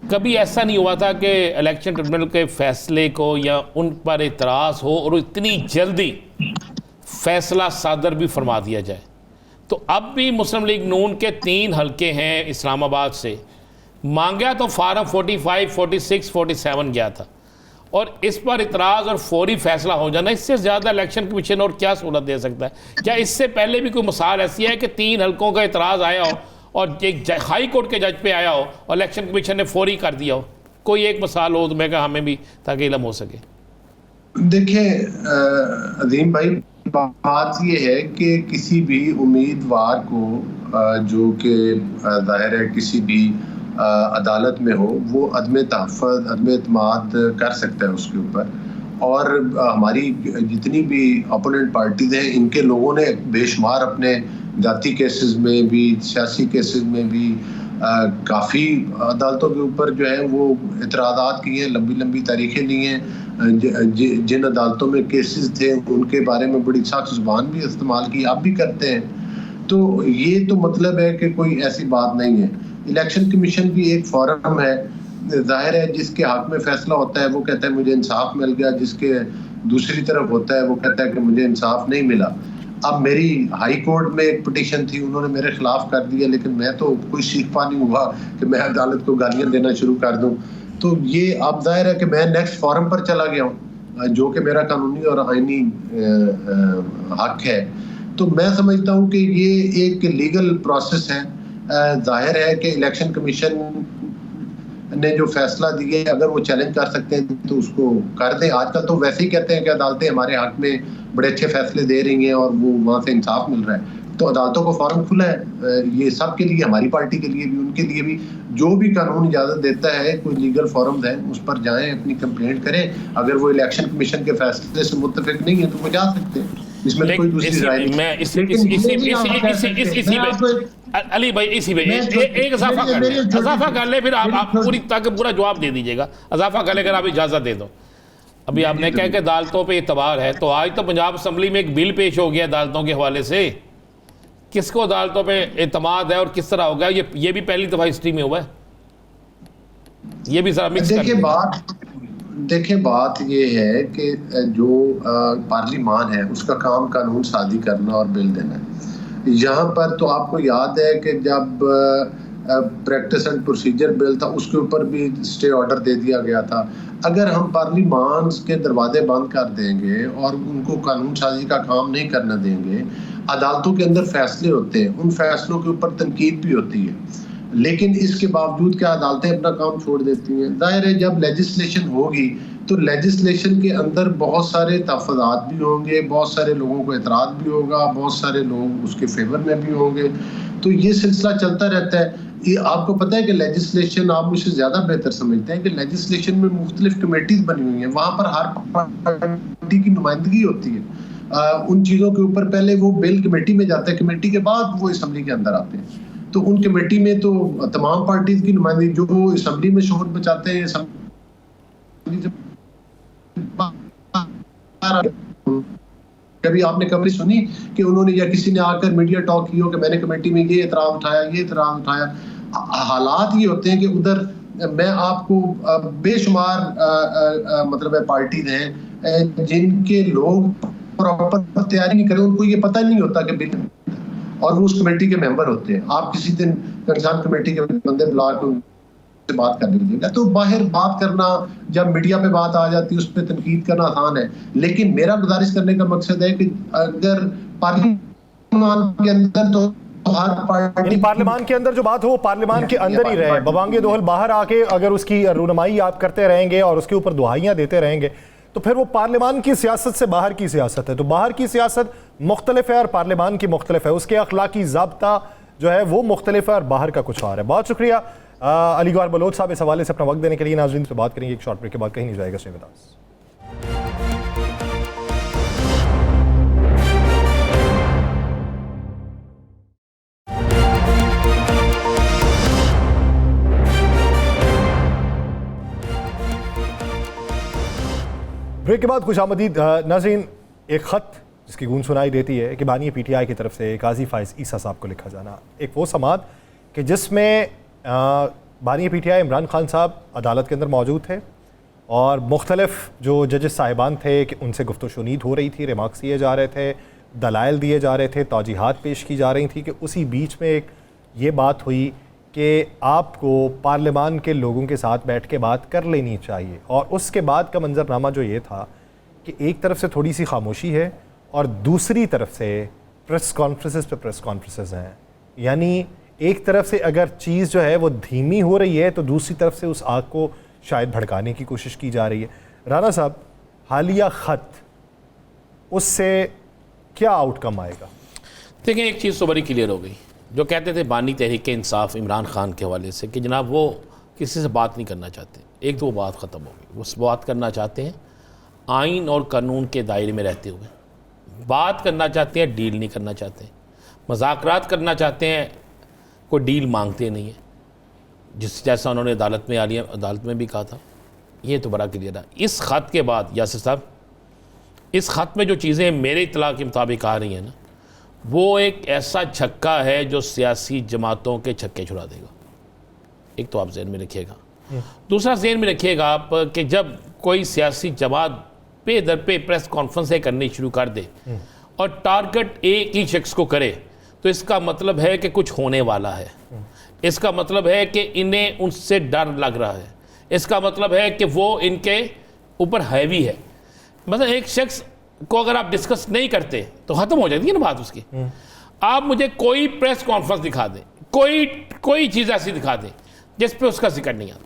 कभी ऐसा नहीं हुआ था कि इलेक्शन ट्रिब्यूनल के फैसले को या उन पर इतराज़ हो और इतनी जल्दी फैसला सादर भी फरमा दिया जाए। तो अब भी मुस्लिम लीग नून के 3 हलके हैं इस्लामाबाद से, मांगा तो फार्म 45, 46, 47 गया था और इस पर इतराज़ और फौरी फैसला हो जाना, इससे ज़्यादा इलेक्शन कमीशन और क्या सहूलत दे सकता है? क्या इससे पहले भी कोई मिसाल ऐसी है कि 3 हलकों का इतराज़ आया हो और एक हाई कोर्ट के जज पे आया हो और इलेक्शन कमीशन ने फौरी कर दिया हो? कोई एक मिसाल हो तो मैं कहा हमें भी, ताकि इल्म हो सके। देखिए अजीम भाई, बात ये है कि किसी भी उम्मीदवार को जो कि जाहिर है किसी भी अदालत में हो, वो अदम तहफ़्फ़ुज़, अदम एतमाद कर सकता है उसके ऊपर। और हमारी जितनी भी अपोनेंट पार्टीज़ हैं, इनके लोगों ने बेशुमार अपने जाती केसेस में भी, सियासी केसेस में भी काफ़ी अदालतों के ऊपर जो है वो इतराज़ात किए हैं, लंबी लंबी तारीखें ली हैं। जिन अदालतों में केसेस थे उनके बारे में बड़ी सख्त ज़ुबान भी इस्तेमाल की, आप भी करते हैं। तो ये तो मतलब है कि कोई ऐसी बात नहीं है। इलेक्शन कमीशन भी एक फोरम है, जाहिर है जिसके हक में फैसला होता है वो कहता है मुझे इंसाफ मिल गया, जिसके दूसरी तरफ होता है वो कहता है कि मुझे इंसाफ नहीं मिला। अब मेरी हाई कोर्ट में एक पिटीशन थी, उन्होंने मेरे खिलाफ कर दिया, लेकिन मैं तो कोई सीखपा नहीं हुआ कि मैं अदालत को गालियां देना शुरू कर दूं। तो ये अब जाहिर है कि मैं नेक्स्ट फोरम पर चला गया हूँ, जो कि मेरा कानूनी और आईनी हक है। तो मैं समझता हूँ कि ये एक लीगल प्रोसेस है। जाहिर है कि इलेक्शन कमीशन ने जो फैसला दिए, अगर वो चैलेंज कर सकते हैं तो उसको कर दें। आजकल तो वैसे ही कहते हैं कि अदालतें हमारे हक में बड़े अच्छे फैसले दे रही हैं और वो वहाँ से इंसाफ मिल रहा है, तो अदालतों को फौरन खुला है। ये सब के लिए, हमारी पार्टी के लिए भी, उनके लिए भी, जो भी कानून इजाजत देता है, कोई लीगल फोरम है उस पर जाएं, अपनी कंप्लेंट करें। अगर वो इलेक्शन कमीशन के फैसले से मुत्तफिक नहीं है तो वो जा सकते हैं, इसमें कोई दूसरी राय नहीं। मैं इसी अली भाई इसी में एक इजाफा कर ले, फिर आप पूरी तक पूरा जवाब दे दीजिएगा। इजाफा कर ले अगर आप इजाजत दे दो। अभी आपने कहा कि अदालतों पे एतबार है, तो आज तो पंजाब असम्बली में एक बिल पेश हो गया अदालतों के हवाले से। किसको अदालतों पे एतमाद है और किस तरह होगा, ये भी पहली दफा हिस्ट्री में हुआ है। ये भी जरा मिक्स देखिए बात ये है कि जो पार्लिमान है उसका काम कानून साजी करना और बिल देना है। यहाँ पर तो आपको याद है कि जब प्रैक्टिस एंड प्रोसीजर बिल था उसके ऊपर भी स्टे ऑर्डर दे दिया गया था। अगर हम पार्लिमान के दरवाजे बंद कर देंगे और उनको कानून साजी का काम नहीं करने देंगे, अदालतों के अंदर फैसले होते हैं, उन फैसलों के ऊपर तनकीद भी होती है, लेकिन इसके बावजूद क्या अदालतें अपना काम छोड़ देती हैं। जाहिर है जब लेजिस्लेशन होगी तो लेजिस्लेशन के अंदर बहुत सारे तहफ़्फ़ुज़ात भी होंगे, बहुत सारे लोगों को एतराज़ भी होगा, बहुत सारे लोग उसके फेवर में भी होंगे, तो ये सिलसिला चलता रहता है। ये आपको पता है कि लेजिस्लेशन, आप मुझसे ज़्यादा बेहतर समझते हैं कि लेजिस्लेशन में मुख्तलिफ कमेटीज़ बनी हुई हैं, वहाँ पर हर पार्टी की नुमाइंदगी होती है। उन चीज़ों के ऊपर पहले वो बिल कमेटी में जाता है, कमेटी के बाद वो असम्बली के अंदर आते हैं। तो उन कमेटी में तो तमाम पार्टीज की नुमाइंदगी, जो असम्बली में शोर बचाते हैं, कभी आपने कभी सुनी कि उन्होंने या किसी ने आकर मीडिया टॉक की हो कि मैंने कमेटी में ये इतराज उठाया, ये इतराज उठाया। हालात ये होते हैं कि उधर मैं आपको बेशुमार मतलब है पार्टीज हैं जिनके लोग प्रॉपर तैयारी नहीं करें, उनको ये पता नहीं होता कि बिल, और वो उस कमेटी के मेंबर होते हैं। आप किसी दिन कंसर्न कमेटी के बंदे बुला के उनसे बात कर लीजिएगा। तो बाहर बात करना, जब मीडिया पे बात आ जाती है उस पर तनकीद करना आसान है, लेकिन मेरा गुजारिश करने का मकसद है कि अगर पार्लियामान के अंदर तो पार्लियामान के अंदर जो बात हो वो पार्लियामान के अंदर ही रहे। बवांगे दोहल बाहर आके अगर उसकी रुनमाई आप करते रहेंगे और उसके ऊपर दुहाइयां देते रहेंगे तो फिर वो पार्लियामान की सियासत से बाहर की सियासत है। तो बाहर की सियासत मुख्तलिफ है और पार्लियामान की मुख्तलिफ है, उसके अखलाकी ज़ाब्ता जो है वो मुख्तलिफ है और बाहर का कुछ और है। बहुत शुक्रिया अली गौहर बलोच साहब इस हवाले से अपना वक्त देने के लिए। नाज़रीन से बात करेंगे एक शॉर्ट ब्रेक के बाद, कहीं नहीं जाएगा। Stay with us. ब्रेक के बाद खुशामदीद। नाज़रीन, एक ख़त जिसकी गूंज सुनाई देती है कि बानी पीटीआई की तरफ से काजी फाइज ईसा साहब को लिखा जाना, एक वो समात कि जिसमें बानी पीटीआई इमरान खान साहब अदालत के अंदर मौजूद थे और मुख्तलिफ जो जजेस साहिबान थे कि उनसे गुफ्तगू शुनीद हो रही थी, रिमार्क्स दिए जा रहे थे, दलाइल दिए जा रहे थे, तौजीहात पेश की जा रही थी कि उसी बीच में एक ये बात हुई कि आपको पार्लियामान के लोगों के साथ बैठ के बात कर लेनी चाहिए। और उसके बाद का मंजरनामा जो ये था कि एक तरफ से थोड़ी सी खामोशी है और दूसरी तरफ से प्रेस कॉन्फ्रेंसेस पे प्रेस कॉन्फ्रेंसेस हैं। यानी एक तरफ से अगर चीज़ जो है वो धीमी हो रही है तो दूसरी तरफ से उस आग को शायद भड़काने की कोशिश की जा रही है। राना साहब, हालिया ख़त, उससे क्या आउटकम आएगा? देखिए, एक चीज़ तो बड़ी क्लियर हो गई। जो कहते थे बानी तहरीक इंसाफ इमरान खान के हवाले से कि जनाब वो किसी से बात नहीं करना चाहते, एक तो बात ख़त्म हो गई। वो बात करना चाहते हैं आइन और कानून के दायरे में रहते हुए, बात करना चाहते हैं, डील नहीं करना चाहते, मज़ाकरात करना चाहते हैं, कोई डील मांगते नहीं है, जैसा उन्होंने अदालत में भी कहा था। ये तो बड़ा क्लियर है। इस ख़त के बाद यासिर साहब, इस ख़त में जो चीज़ें मेरे इत्तला के मुताबिक आ रही हैं ना, वो एक ऐसा छक्का है जो सियासी जमातों के छक्के छुड़ा देगा। एक तो आप ज़हन में रखिएगा। दूसरा ज़हन में रखिएगा आप कि जब कोई सियासी जमात पे दर पे प्रेस कॉन्फ्रेंसें करनी शुरू कर दे और टारगेट एक ही शख्स को करे, तो इसका मतलब है कि कुछ होने वाला है। इसका मतलब है कि इन्हें उनसे डर लग रहा है। इसका मतलब है कि वो इनके ऊपर हैवी है। मतलब एक शख्स को अगर आप डिस्कस नहीं करते तो ख़त्म हो जाती है ना बात उसकी। आप मुझे कोई प्रेस कॉन्फ्रेंस दिखा दें, कोई चीज़ ऐसी दिखा दें जिस पे उसका जिक्र नहीं आता।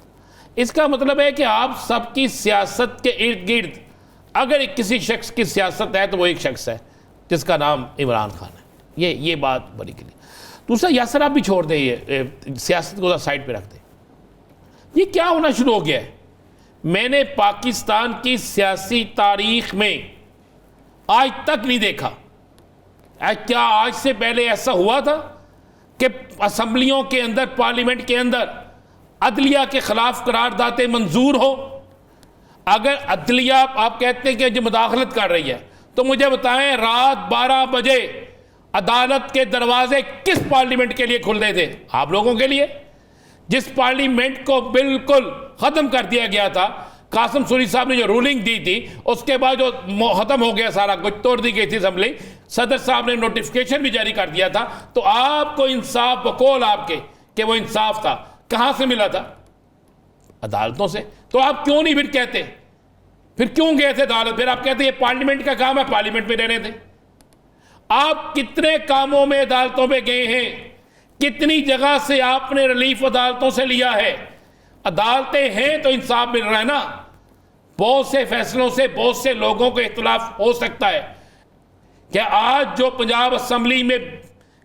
इसका मतलब है कि आप सबकी सियासत के इर्द गिर्द अगर किसी शख्स की सियासत है तो वो एक शख्स है जिसका नाम इमरान खान है। ये बात बड़ी क्लियर। दूसरा, यासर आप भी छोड़ दें, ये सियासत को साइड पे रख दें। ये क्या होना शुरू हो गया है? मैंने पाकिस्तान की सियासी तारीख में आज तक नहीं देखा, क्या आज से पहले ऐसा हुआ था कि असम्बलियों के अंदर, पार्लियामेंट के अंदर अदलिया के खिलाफ करारदादें मंजूर हो? अगर अदलिया आप कहते हैं कि जो मुदाखलत कर रही है, तो मुझे बताएं रात 12 बजे अदालत के दरवाजे किस पार्लियामेंट के लिए खुल रहे थे? आप लोगों के लिए। जिस पार्लियामेंट को बिल्कुल खत्म कर दिया गया था, कासिम सूरी साहब ने जो रूलिंग दी थी, उसके बाद जो खत्म हो गया सारा कुछ, तोड़ दी गई थी असेंबली, सदर साहब ने नोटिफिकेशन भी जारी कर दिया था। तो आपको इंसाफ, बकौल आपके कि वो इंसाफ था, कहां से मिला था? अदालतों से। तो आप क्यों नहीं फिर कहते, फिर क्यों गए थे अदालत? फिर आप कहते ये पार्लियामेंट का काम है, पार्लियामेंट में रहने थे। आप कितने कामों में अदालतों में गए हैं? कितनी जगह से आपने रिलीफ अदालतों से लिया है? अदालतें हैं तो इंसाफ मिल रहा है ना। बहुत से फैसलों से बहुत से लोगों को इख्तिलाफ हो सकता है। क्या आज जो पंजाब असेंबली में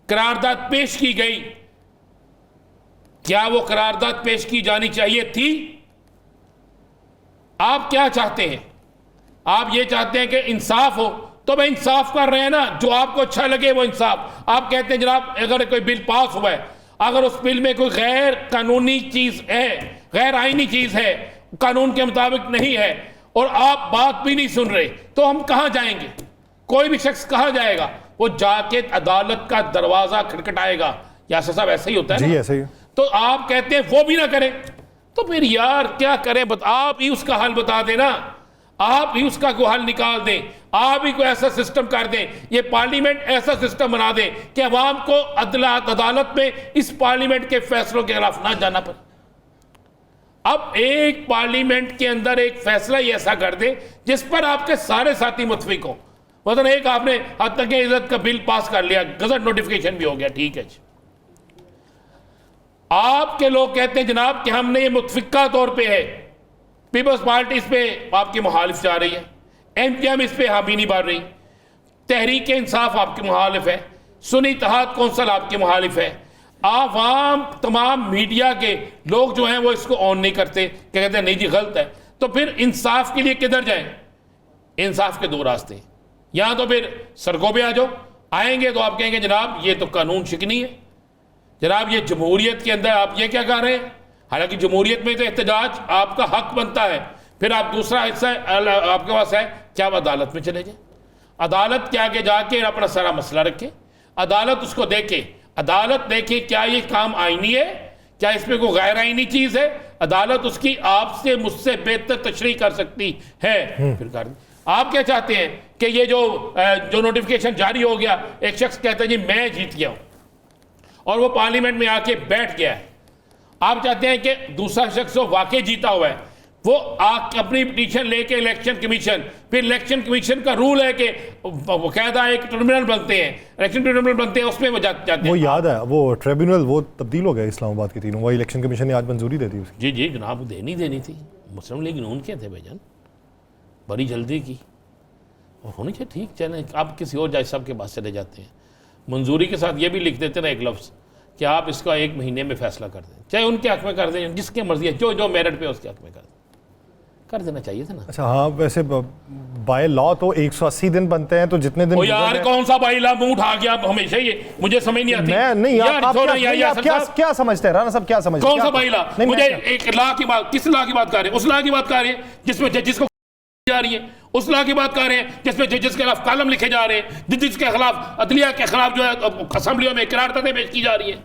करारदाद पेश की गई, क्या वो करारदाद पेश की जानी चाहिए थी? आप क्या चाहते हैं? आप ये चाहते हैं कि इंसाफ हो, तो भाई इंसाफ कर रहे हैं ना, जो आपको अच्छा लगे वो इंसाफ। आप कहते हैं जनाब अगर कोई बिल पास हुआ है, अगर उस बिल में कोई गैर कानूनी चीज है, गैर आईनी चीज है, कानून के मुताबिक नहीं है, और आप बात भी नहीं सुन रहे, तो हम कहां जाएंगे? कोई भी शख्स कहां जाएगा? वो जाके अदालत का दरवाजा खटखटाएगा। यासर साहब ऐसा ही होता है जी, ना? ऐसा ही। तो आप कहते हैं वो भी ना करें, तो फिर यार क्या करें? आप ही उसका हल बता देना, आप ही उसका को हल निकाल दें, आप ही को ऐसा सिस्टम कर दें, ये पार्लियामेंट ऐसा सिस्टम बना दें कि अवाम को अदालत में इस पार्लियामेंट के फैसलों के खिलाफ ना जाना पड़े। अब एक पार्लियामेंट के अंदर एक फैसला ही ऐसा कर दे जिस पर आपके सारे साथी मुतफिक हो। मतलब एक आपने हद तक इज्जत का बिल पास कर लिया, गजट नोटिफिकेशन भी हो गया, ठीक है जी। आपके लोग कहते हैं जनाब कि हमने ये मुतफिका तौर पे है, पीपल्स पार्टी इस पे आपकी मुखालिफ जा रही है, एमपीएम इस पे हामी नहीं बढ़ रही, तहरीक इंसाफ आपकी मुखालिफ है, सुन्नी इत्तेहाद कौंसिल आपकी मुखालिफ है, आवाम तमाम मीडिया के लोग जो हैं वो इसको ऑन नहीं करते, कहते हैं नहीं जी गलत है। तो फिर इंसाफ के लिए किधर जाएं? इंसाफ के दो रास्ते हैं। या तो फिर सड़कों पे आ जाओ, आएंगे तो आप कहेंगे जनाब ये तो कानून शिकनी है, जनाब ये जमहूरियत के अंदर आप ये क्या कर रहे हैं? हालांकि जमहूरियत में तो एहतजाज आपका हक बनता है। फिर आप दूसरा हिस्सा आपके पास है, क्या आप अदालत में चले जाए, अदालत के आगे जाके अपना सारा मसला रखे, अदालत उसको देखे, अदालत देखे क्या ये काम आईनी है, क्या इसमें कोई गैर आईनी चीज है, अदालत उसकी आपसे मुझसे बेहतर तशरीह कर सकती है, फिर कर। आप क्या चाहते हैं कि ये जो नोटिफिकेशन जारी हो गया, एक शख्स कहता है जी मैं जीत गया हूं और वो पार्लियामेंट में आके बैठ गया है, आप चाहते हैं कि दूसरा शख्स जो वाकई जीता हुआ है वो अपनी पिटीशन लेके इलेक्शन कमीशन, फिर इलेक्शन कमीशन का रूल है कि वो कहता है एक ट्रिब्यूनल बनते हैं, इलेक्शन ट्रिब्यूनल बनते हैं, उसमें वो जाते हैं। वो याद है वो ट्रिब्यूनल वो तब्दील हो गया इस्लामाबाद के तीनों, वही इलेक्शन कमीशन ने आज मंजूरी दे दी उसकी। जी जी जनाब, देनी थी, मुस्लिम लीग नून के थे भाईजान, बड़ी जल्दी की और होनी चाहिए। ठीक चलें, आप किसी और जज साहब के पास चले जाते हैं, मंजूरी के साथ ये भी लिख देते ना एक लफ्ज़ कि आप इसका 1 महीने में फैसला कर दें, चाहे उनके हक में कर दें, जिसके मर्जी है, जो मेरिट पे उसके हक में कर देना चाहिए था ना। अच्छा हाँ, वैसे बाय लॉ तो 180 दिन बनते हैं, तो जितने दिन यार कौन सा बाई लॉ मुंह उठा गया हमेशा, ये मुझे समझ नहीं आती। मैं नहीं यार, आप क्या समझते हैं राणा साहब, क्या समझते हैं? कौन सा बाई लॉ? मुझे एक लॉ की बात, किस लॉ की बात कर रहे हैं? उस लॉ की बात कर रहे हैं जिसमें जजिस को जा रही है, उस लॉ की बात कर रहे हैं जिसमें जजिस के खिलाफ कॉलम लिखे जा रहे हैं, जजिस के खिलाफ अदलिया के खिलाफ जो है असेंबलियों में करारदादें पेश की जा रही है।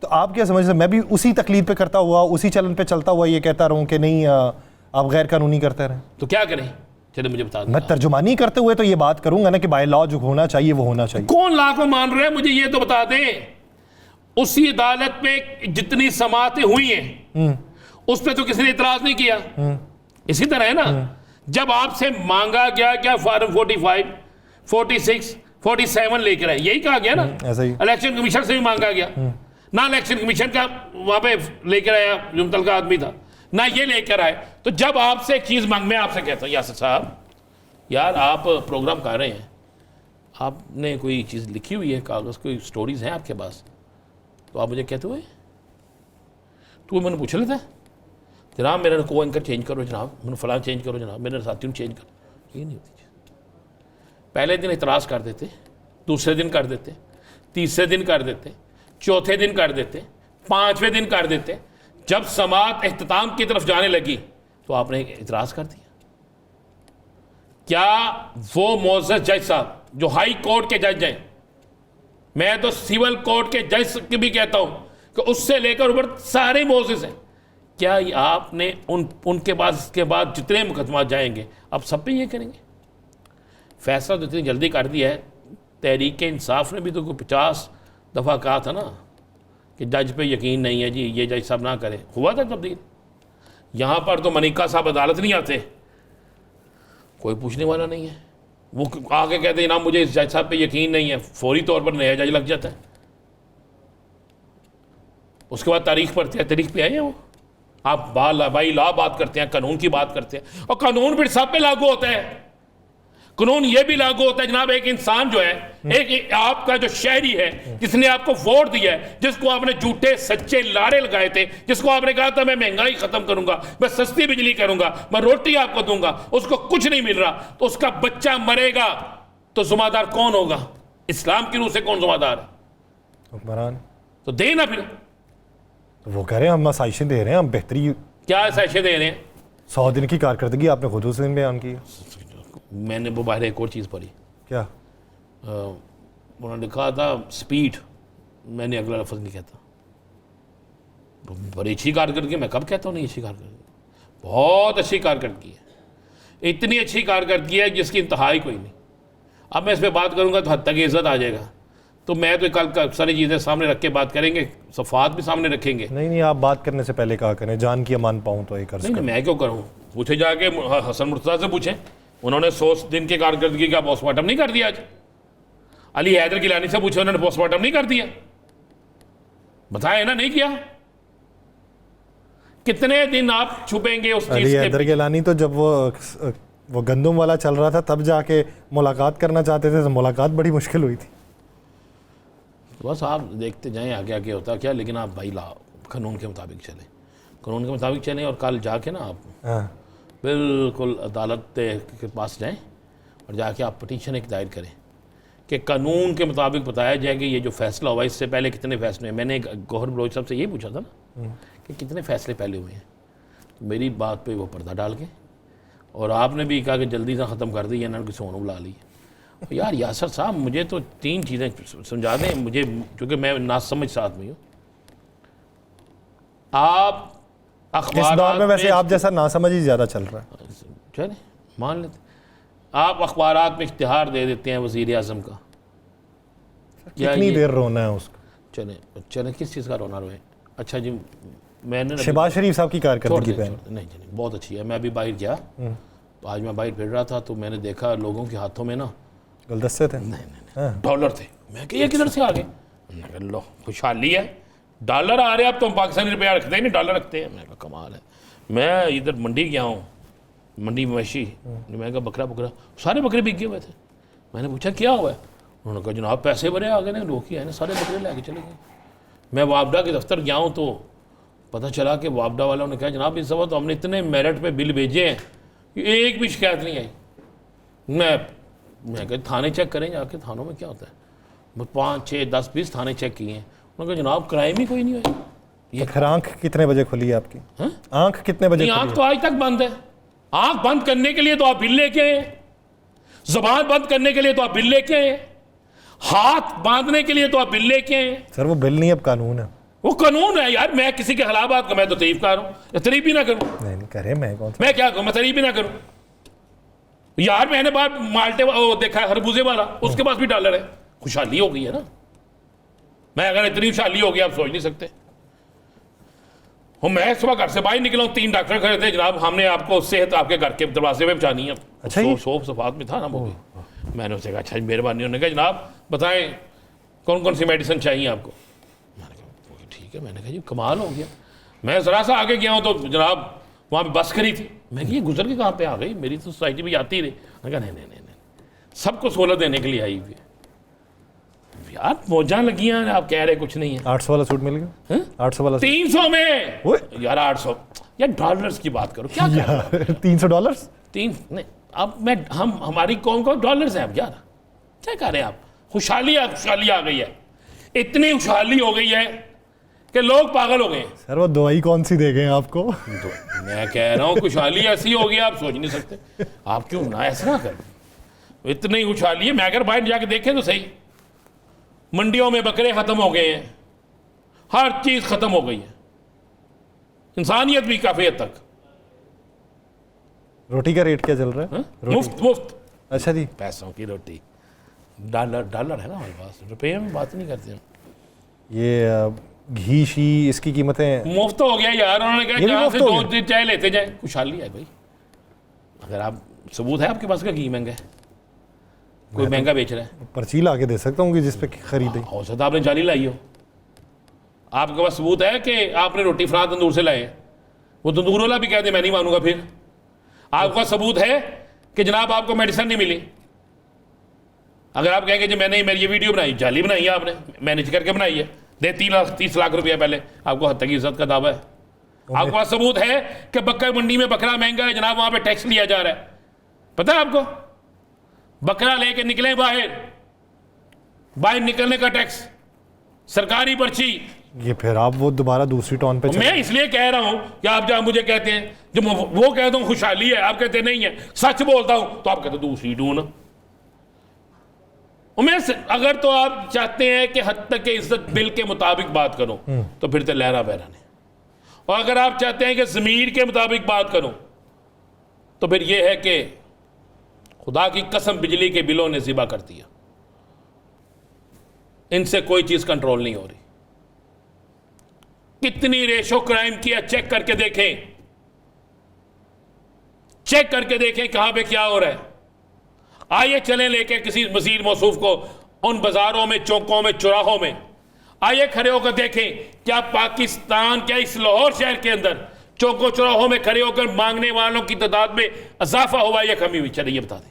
तो आप क्या समझते हैं? मैं भी उसी तकलीद पे करता हुआ, उसी चलन पे चलता हुआ ये कहता रहूं कि नहीं आप गैर कानूनी करते रहें, तो क्या करें? चलिए मुझे बता दें। मैं तर्जुमानी करते हुए तो ये बात करूंगा ना कि बाय लॉ जो होना चाहिए वो होना चाहिए। कौन लॉ को मान रहे हैं मुझे ये तो बता दें। उसी अदालत में जितनी समातें हुई हैं उस पर तो किसी ने इतराज नहीं किया। इसी तरह है ना, जब आपसे मांगा गया क्या फॉर्म 45, 46, 47 लेकर आए, यही कहा गया ना। ऐसा ही इलेक्शन कमीशन से भी मांगा गया ना, इलेक्शन कमीशन का वहां पे लेकर आया जो मुतलका आदमी था, ना ये लेकर आए। तो जब आपसे एक चीज़ मांग, मैं आपसे कहता हूँ यासिर साहब, यार आप प्रोग्राम कर रहे हैं, आपने कोई चीज़ लिखी हुई है, कागज़ कोई स्टोरीज हैं आपके पास, तो आप मुझे कहते हुए तो मैंने पूछ लेता है जनाब मेरा को एंकर चेंज करो जनाब, मैंने फलां चेंज करो जनाब, मेरे साथियों चेंज करो। ये नहीं होती चीज़। पहले दिन इतराज़ कर देते, दूसरे दिन कर देते, तीसरे दिन कर देते, चौथे दिन कर देते, पाँचवें दिन कर देते। जब समात इख्तिताम की तरफ जाने लगी तो आपने इतराज़ कर दिया। क्या वो मोअज़्ज़ज़ जज साहब जो हाई कोर्ट के जज हैं, मैं तो सिविल कोर्ट के जज की भी कहता हूं कि उससे लेकर ऊपर सारे मोअज़्ज़ज़ हैं, क्या आपने उनके बाद इसके बाद जितने मुकदमा जाएंगे अब सब पे ये करेंगे? फैसला तो इतनी जल्दी कर दिया है। तहरीक इंसाफ ने भी तो कोई 50 दफ़ा कहा था ना कि जज पे यकीन नहीं है जी, ये जज साहब ना करें। हुआ था तब्दील। यहाँ पर तो मनिका साहब अदालत नहीं आते, कोई पूछने वाला नहीं है। वो आके कहते हैं ना मुझे इस जज साहब पे यकीन नहीं है, फौरी तौर पर नया जज लग जाता है। उसके बाद तारीख पढ़ते हैं, तारीख पे आए हैं वो। आप भाई लॉ बात करते हैं, कानून की बात करते हैं, और कानून फिर सब पे लागू होता है। कानून ये भी लागू होता है जनाब, एक इंसान जो है, एक आपका जो शहरी है जिसने आपको वोट दिया है, जिसको आपने झूठे सच्चे लारे लगाए थे, जिसको आपने कहा था मैं महंगाई खत्म करूंगा, मैं सस्ती बिजली करूंगा, मैं रोटी आपको दूंगा, उसको कुछ नहीं मिल रहा, तो उसका बच्चा मरेगा तो जुम्मेदार कौन होगा? इस्लाम की रूह से कौन जुम्मेदार है? हुक्मरान। तो दे ना फिर। तो वो कह रहे हैं हम आसाइशें दे रहे हैं, हम बेहतरी। क्या साइशे दे रहे हैं? 100 दिन की कारकर्दगी आपने खुद उस दिन बयान की है। मैंने वो बाहर एक और चीज़ पढ़ी, क्या? उन्होंने लिखा था स्पीड, मैंने अगला लफ्ज़ नहीं कहता। बड़ी अच्छी कारकर्दगी, मैं कब कहता हूँ नहीं अच्छी कारकर्दगी? बहुत अच्छी कारकर्दगी है, इतनी अच्छी कारकर्दगी है जिसकी इंतहाई कोई नहीं। अब मैं इस पर बात करूँगा तो हद तक इज़्ज़त आ जाएगा, तो मैं तो कल सारी चीज़ें सामने रख के बात करेंगे, सफ़ात भी सामने रखेंगे। नहीं, आप बात करने से पहले कहा करें, जान की अमान पाऊँ तो एक नहीं, मैं क्यों करूँ? पूछे जाके हसन मुर्तज़ा से पूछें, उन्होंने 100 दिन की कारकर्दगी का पोस्टमार्टम नहीं कर दिया। आज अली हैदर गिलानी से पूछे, उन्होंने पोस्टमार्टम नहीं कर दिया। बताया ना, नहीं किया। कितने दिन आप छुपेंगे उस अली चीज हैदर के? गिलानी तो जब वो गंदम वाला चल रहा था तब जाके मुलाकात करना चाहते थे, तो मुलाकात बड़ी मुश्किल हुई थी। बस आप देखते जाएं आगे आगे होता क्या, लेकिन आप भाई कानून के मुताबिक चलें, कानून के मुताबिक चलें। और कल जाके ना आप हाँ, बिल्कुल अदालत के पास जाएं और जाके आप पटिशन एक दायर करें कि कानून के मुताबिक बताया जाए कि ये जो फैसला हुआ इससे पहले कितने फैसले हुए। मैंने गौहर बलोच साहब से ये पूछा था ना कि कितने फैसले पहले हुए हैं, तो मेरी बात पे वो पर्दा डाल के, और आपने भी कहा कि जल्दी से ख़त्म कर दी, या ना किसी और बुला ली। यार यासर साहब, मुझे तो 3 चीज़ें समझा दें मुझे, क्योंकि मैं नासमझ आदमी हूँ। आप इस दौर में वैसे आप जैसा नासमझ ही ज़्यादा चल रहा है। चले मान लेते, आप अखबारात में इश्तिहार दे देते हैं वज़ीर आज़म का, कितनी देर रोना है उसको? चले चले, किस चीज़ का रोना रोए? अच्छा जी, मैंने शहबाज शरीफ साहब की कारकर्दगी पे नहीं जी, बहुत अच्छी है। मैं अभी बाहर गया, तो आज मैं बाहर फिर रहा था, तो मैंने देखा लोगों के हाथों में ना गुलदस्ते थे, नहीं डॉलर थे। मैं कहा ये किधर से आ गए? मैं कहा लो खुशहाली है, डॉलर आ रहे हैं। अब तो हम पाकिस्तानी रुपया रखते हैं नहीं, डॉलर रखते हैं। मैं कहा कमाल है। मैं इधर मंडी गया हूँ, मंडी मवेशी, मैं कहा बकरा सारे बकरे बिक गए हुए थे। मैंने पूछा क्या हुआ है? उन्होंने कहा जनाब पैसे भरे आ गए ना, लोग ही आए ना, सारे बकरे लेके चले गए। मैं वापडा के दफ्तर गया हूँ तो पता चला कि वापडा वालों ने कहा जनाब इस दफ़ा तो हमने इतने मेरिट पे बिल भेजे हैं कि एक भी शिकायत नहीं आई। मैं कहा थाने चेक करें जाके, थानों में क्या होता है? 5, 6, 10, 20 थाने चेक किए हैं। उन्होंने कहा जनाब क्राइम ही कोई नहीं हुआ। ये फिर आंख कितने बजे खुली है आपकी? हाँ? आंख कितने बजे? आंख तो आज तक बंद है। आंख बंद करने के लिए तो आप बिल लेके आए, जबान बंद करने के लिए तो आप बिल लेके आए, हाथ बांधने के लिए तो आप बिल लेके आए। सर वो बिल नहीं, अब कानून है। वो कानून है यार। मैं किसी के खिलाफ बात मैं तो तारीफ कर रहा हूँ, तारीफ भी ना करूँ? नहीं करे, मैं कौन सा? मैं क्या करूँ, मैं तारीफ भी ना करूँ यार? मैंने बात माल्टे देखा है खरबूजे वाला, उसके पास भी डॉलर है। खुशहाली हो गई है ना। मैं अगर इतनी खुशहाली हो गई आप सोच नहीं सकते। मैं सुबह घर से बाहर निकला हूँ, 3 डॉक्टर खड़े थे, जनाब हमने आपको सेहत आपके घर के दरवाजे पे पहुँचानी है। अच्छा, सोप सफात में था ना वो भी। मैंने उससे कहा अच्छा मेहरबानी। उन्होंने कहा जनाब बताएं कौन कौन सी मेडिसिन चाहिए आपको? मैंने कहा ठीक है। मैंने कहा जी कमाल हो गया। मैं ज़रा सा आगे गया हूँ तो जनाब वहाँ पे बस खड़ी थी, मैं कहा ये गुजर के कहाँ पे आ गई, मेरी तो सोसाइटी में जाती ही नहीं। मैं कहा नहीं, सबको सहूलत देने के लिए आई हुई है। यार मौजां लगी हैं, आप कह रहे कुछ नहीं है। 800 वाला सूट मिल गया? 800 वाला 300 में ओए। यार 800 यार डॉलर्स की बात करो, क्या कर रहे हो? $300? तीन नहीं, अब मैं हमारी कौन कौन डॉलर्स हैं अब यार, क्या कर रहे हैं आप? खुशहाली आ गई है, इतनी खुशहाली हो गई है कि लोग पागल हो गए हैं। सर वो दवाई कौन सी दे गए आपको? तो मैं कह रहा हूँ खुशहाली ऐसी हो गई आप सोच नहीं सकते। आप क्यों ना ऐसा ना करें, इतनी खुशहाली है। मैं अगर बाहर जाके देखें तो सही, मंडियों में बकरे खत्म हो गए हैं, हर चीज खत्म हो गई है, इंसानियत भी काफी हद तक। रोटी का रेट क्या चल रहा है? रोटी। मुफ्त अच्छा जी। पैसों की रोटी, डॉलर है ना हमारे पास, रुपये में बात नहीं करते हम। ये घी शी इसकी कीमतें मुफ्त हो गया यार, उन्होंने ये कहा भी जहाँ मुफ्त से हो दो गया? दिन चाय लेते जाए, खुशहाली है भाई। अगर आप सबूत है आपके पास का घी महंगा है, कोई महंगा बेच रहा है, पर्ची ला के दे सकता हूँ कि जिस पे खरीदे। हो सकता है आपने जाली लाई हो, आपके पास सबूत है कि आपने रोटी फलां तंदूर से लाए, वो तंदूर वाला भी कह दे मैं नहीं मानूंगा। फिर आपके पास सबूत है कि जनाब आपको मेडिसिन नहीं मिली, अगर आप कहेंगे जी मैंने मेरी ये वीडियो बनाई, जाली बनाई है आपने, मैनेज करके बनाई है, दे 30 लाख रुपया पहले, आपको हत्या की इज्जत का दावा है। आपके पास सबूत है कि बकरा मंडी में बकरा महंगा है जनाब, वहां पे टैक्स लिया जा रहा है, पता है आपको? बकरा लेके निकले बाहर निकलने का टैक्स, सरकारी पर्ची। ये फिर आप वो दोबारा दूसरी टॉन पे मैं इसलिए कह रहा हूं कि आप जहां मुझे कहते हैं, जब वो कहता हूं खुशहाली है, आप कहते नहीं है, सच बोलता हूं तो आप कहते दूसरी टून। अगर तो आप चाहते हैं कि हद तक के इज्जत बिल के मुताबिक बात करो तो फिर तो लहरा बहरा ने, और अगर आप चाहते हैं कि ज़मीर के मुताबिक बात करो तो फिर यह है कि खुदा की कसम बिजली के बिलों ने ज़िबा कर दिया, इनसे कोई चीज कंट्रोल नहीं हो रही। कितनी रेशो क्राइम किया, चेक करके देखें कहां पे क्या हो रहा है। आइए चलें लेके किसी मजीद मौसूफ को उन बाजारों में, चौकों में, चौराहों में, आइए खड़े होकर देखें क्या पाकिस्तान, क्या इस लाहौर शहर के अंदर चौकों चौराहों में खड़े होकर मांगने वालों की तादाद में इजाफा हुआ या कमी हुई? चलिए बता दें।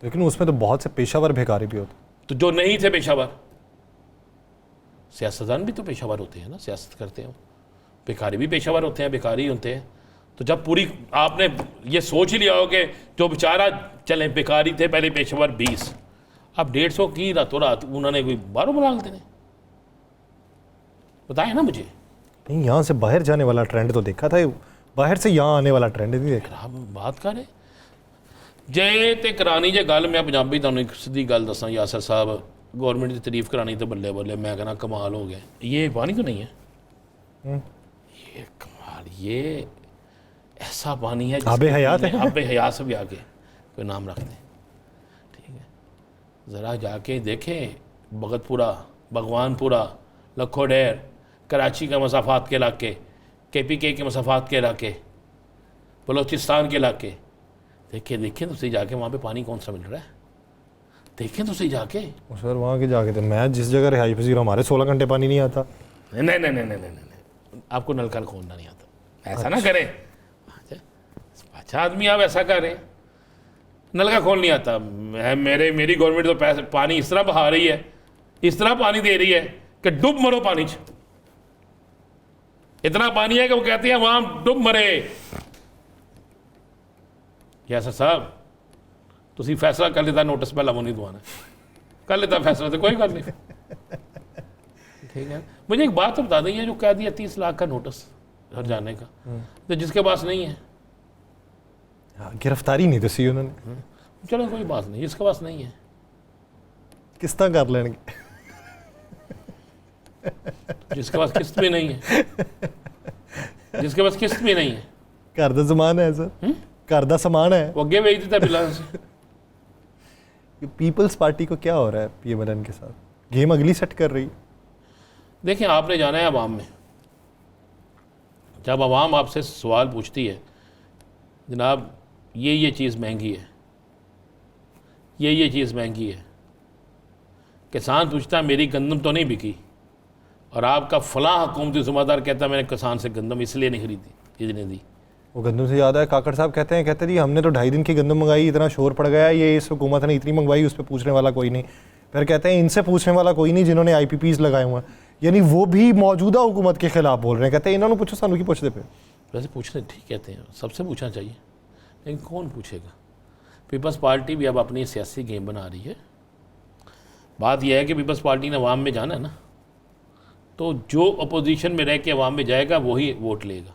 लेकिन उसमें तो बहुत से पेशावर भिखारी भी होते। तो जो नहीं थे पेशावर, सियासतदान भी तो पेशावर होते हैं ना, सियासत करते हैं, भिखारी भी पेशावर होते हैं, भिखारी होते हैं। तो जब पूरी आपने ये सोच ही लिया हो कि जो बेचारा चले भिखारी थे पहले पेशेवर 20, अब 150 की रातों रात उन्होंने कोई बारों बुला देने, बताए ना मुझे। नहीं, यहाँ से बाहर जाने वाला ट्रेंड तो देखा था, बाहर से यहाँ आने वाला ट्रेंड नहीं देखा। आप बात करें जे ते करानी जे गल, मैं पंजाबी तुहानूं एक सीधी गल दसां यासर साहब, गौरमेंट की तारीफ करानी तो बल्ले बल्ले, मैं कहना कमाल हो गया। ये पानी तो नहीं है, ये कमाल, ये ऐसा पानी है आबे हयात है, आबे हयात से भी आगे कोई नाम रख दें, ठीक है। ज़रा जाके देखें भगतपुरा, भगवानपुरा, लखोडेर, कराची का मसाफात के इलाके, KPK के मसाफात के इलाके, बलोचिस्तान के इलाके, देखें तो सही जाके वहाँ पे पानी कौन सा मिल रहा है, देखें तो सही जाके। सर वहाँ के जाके थे, मैं जिस जगह रिहाई पजीर, हमारे 16 घंटे पानी नहीं आता। नहीं, आपको नलका खोलना नहीं आता, ऐसा ना करें। अच्छा आदमी आप ऐसा करें, नलका खोल नहीं आता। मेरी गवर्नमेंट तो पैसे पानी इस तरह बहा रही है, इस तरह पानी दे रही है कि डूब मरो पानी च। इतना पानी है कि वो कहती है वहां डूब मरे। यासर साहब तुसी फैसला कर लेता, नोटिस पहला वो नहीं दवाना, कर लेता फैसला तो कोई गल नहीं, ठीक है। मुझे एक बात तो बता दें, जो कह दिया 30 लाख का नोटिस घर जाने का, तो जिसके पास नहीं है, गिरफ्तारी नहीं दसी उन्होंने, चलो कोई बात नहीं, जिसके पास नहीं है किस तरह कर लेंगे, जिसके पास किस्त भी नहीं है, जिसके पास किस्त भी नहीं है, घर दा समान है सर, घर दा समान है, वो अगे बेच देता बिलान से। पीपल्स पार्टी को क्या हो रहा है PMLN के साथ, गेम अगली सेट कर रही है। देखें आपने जाना है अवाम में, जब अवाम आपसे सवाल पूछती है जनाब ये चीज़ महंगी है, ये चीज़ महंगी है, किसान पूछता है मेरी गंदम तो नहीं बिकी, और आपका फलां हुकूमती ज़िम्मेदार कहता है मैंने किसान से गंदम इसलिए नहीं खरीदी इतने दी। वो गंदम से याद है काकड़ साहब कहते जी हमने तो 2.5 दिन की गंदम मंगाई, इतना शोर पड़ गया, ये इस हुकूमत ने इतनी मंगवाई, उस पर पूछने वाला कोई नहीं। फिर कहते हैं इनसे पूछने वाला कोई नहीं जिन्होंने IPPs लगाए हुए हैं, यानी वो भी मौजूदा हुकूमत के खिलाफ बोल रहे हैं। कहते हैं इन्होंने पूछो सानू की पूछते पे। वैसे पूछने ठीक कहते हैं, सबसे पूछना चाहिए, लेकिन कौन पूछेगा। पीपल्स पार्टी भी अब अपनी सियासी गेम बना रही है। बात यह है कि पीपल्स पार्टी ने अवाम में जाना है ना, तो जो अपोजिशन में रह के अवाम में जाएगा वही वोट लेगा।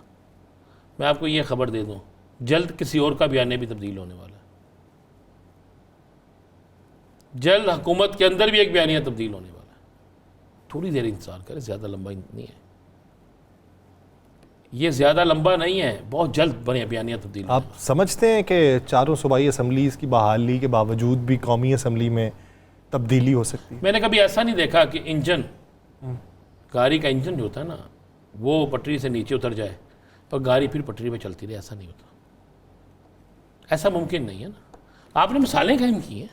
मैं आपको ये खबर दे दूं, जल्द किसी और का बयान भी तब्दील होने वाला है। जल्द हुकूमत के अंदर भी एक बयानिया तब्दील होने वाला है। थोड़ी देर इंतजार करें, ज़्यादा लंबा नहीं है ये, ज़्यादा लंबा नहीं है, बहुत जल्द बने बयानिया तब्दील। आप समझते हैं कि चारों सूबाई असम्बलीज़ की बहाली के बावजूद भी कौमी असम्बली में तब्दीली हो सकती है? मैंने कभी ऐसा नहीं देखा कि इंजन, गाड़ी का इंजन जो होता है ना, वो पटरी से नीचे उतर जाए और गाड़ी फिर पटरी पे चलती रहे, ऐसा नहीं होता। ऐसा मुमकिन नहीं है ना। आपने मिसालें कायम की हैं,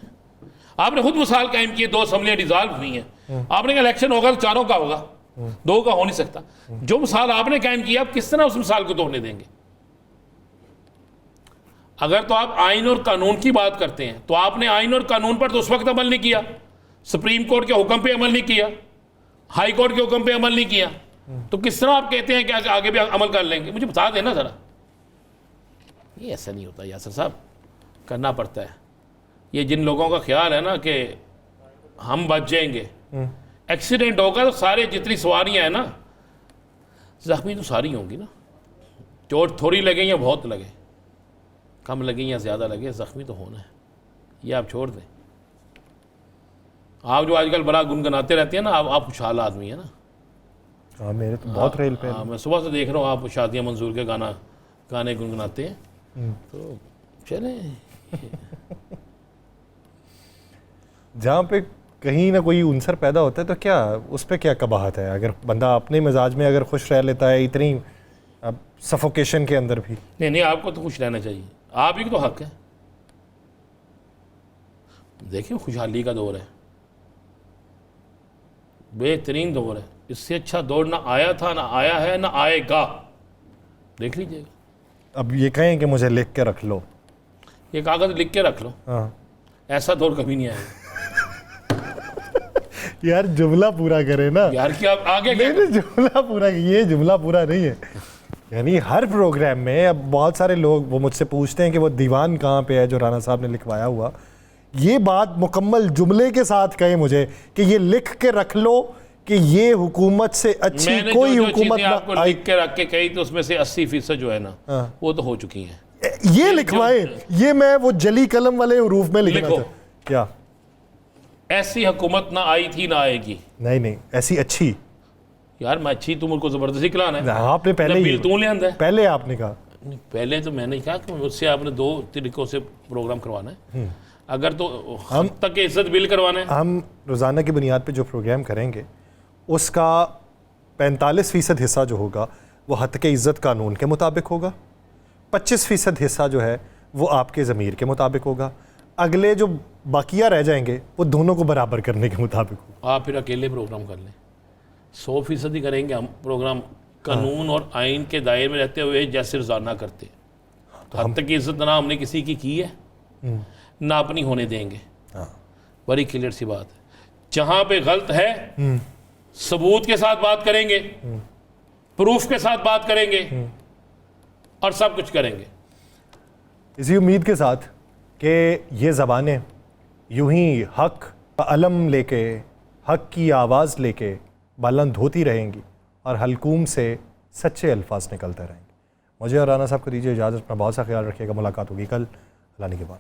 आपने खुद मिसाल कायम की है, 2 असम्बलियाँ डिज़ॉल्व हुई हैं। आपने कहा इलेक्शन होगा तो चारों का होगा, 2 का हो नहीं सकता। जो मिसाल आपने कायम किया, आप किस तरह उस मिसाल को तोड़ने देंगे? अगर तो आप आइन और कानून की बात करते हैं तो आपने आइन और कानून पर तो उस वक्त अमल नहीं किया, सुप्रीम कोर्ट के हुक्म पे अमल नहीं किया, हाई कोर्ट के हुक्म पे अमल नहीं किया, तो किस तरह आप कहते हैं कि आगे भी अमल कर लेंगे? मुझे बता देना ज़रा। ये ऐसा नहीं होता यासर साहब, करना पड़ता है। ये जिन लोगों का ख्याल है ना कि हम बच जाएंगे, एक्सीडेंट होगा तो सारे जितनी सवारियां हैं ना, जख्मी तो सारी होंगी ना। चोट थोड़ी लगे या बहुत लगे, कम लगे या ज़्यादा लगे, जख्मी तो होना है। ये आप छोड़ दें। आप जो आजकल बड़ा गुनगुनाते रहते हैं ना, आप खुशहाल आदमी है ना। हाँ, मेरे तो बहुत रेल पे। हाँ, मैं सुबह से देख रहा हूँ आप शादियाँ मंजूर के गाने गुनगुनाते हैं, तो चले। जहाँ पे कहीं ना कोई उनसर पैदा होता है तो क्या उस पर क्या कबाहत है? अगर बंदा अपने मिजाज में अगर खुश रह लेता है इतनी सफोकेशन के अंदर भी। नहीं, आपको तो खुश रहना चाहिए, आप ही को तो हक है। देखिए खुशहाली का दौर है, बेहतरीन दौर है। इससे अच्छा दौर ना आया था, ना आया है, ना आएगा। देख लीजिएगा। अब ये कहें कि मुझे लिख के रख लो, ये कागज लिख के रख लो। हाँ, ऐसा दौर कभी नहीं आएगा। यार जुमला पूरा करे ना यार, क्या आगे क्या? नहीं, जुमला पूरा, ये जुमला पूरा नहीं है। यानी हर प्रोग्राम में अब बहुत सारे लोग वो मुझसे पूछते हैं कि वो दीवान कहाँ पे है जो राना साहब ने लिखवाया हुआ। ये बात मुकम्मल जुमले के साथ कहे मुझे कि ये लिख के रख लो कि ये हुकूमत से अच्छी कोई हुकूमत आपको लिख के रख के कही, तो उसमें से 80% जो है ना, वो तो हो चुकी हैं। ये लिखवाएं, ये मैं वो जली कलम वाले हरूफ में लिखना था। क्या ऐसी हुकूमत ना आई थी ना आएगी? नहीं, ऐसी अच्छी। यार मैं अच्छी, तुम उनको जबरदस्ती खिलाना है। आपने पहले बिल तू ले आंदा है। पहले आपने कहा। पहले तो मैंने कहा कि मुझसे आपने 2 तरीकों से प्रोग्राम करवाना है। अगर तो हम तक के इज्जत बिल करवाना है, हम रोज़ाना की बुनियाद पे जो प्रोग्राम करेंगे उसका 45% हिस्सा जो होगा वो हद के इज़्ज़त कानून के मुताबिक होगा, 25% हिस्सा जो है वो आपके ज़मीर के मुताबिक होगा, अगले जो बाकिया रह जाएंगे वो दोनों को बराबर करने के मुताबिक होगा। आप फिर अकेले प्रोग्राम कर लें, 100% ही करेंगे हम प्रोग्राम कानून और आइन के दायरे में रहते हुए, जैसे रोज़ाना करते। तो हद तक की इज्जत ना हमने किसी की है, ना अपनी होने देंगे। बड़ी क्लियर सी बात है। जहां पे गलत है सबूत के साथ बात करेंगे, प्रूफ के साथ बात करेंगे और सब कुछ करेंगे। इसी उम्मीद के साथ कि ये ज़बानें यूं ही हक का अलम लेके, हक की आवाज़ लेके बुलंद होती रहेंगी और हलकूम से सच्चे अल्फाज निकलते रहेंगे। मुझे और राना साहब को दीजिए इजाज़त। अपना बहुत सा ख्याल रखिएगा। मुलाकात होगी कल अल्लाह के बाद।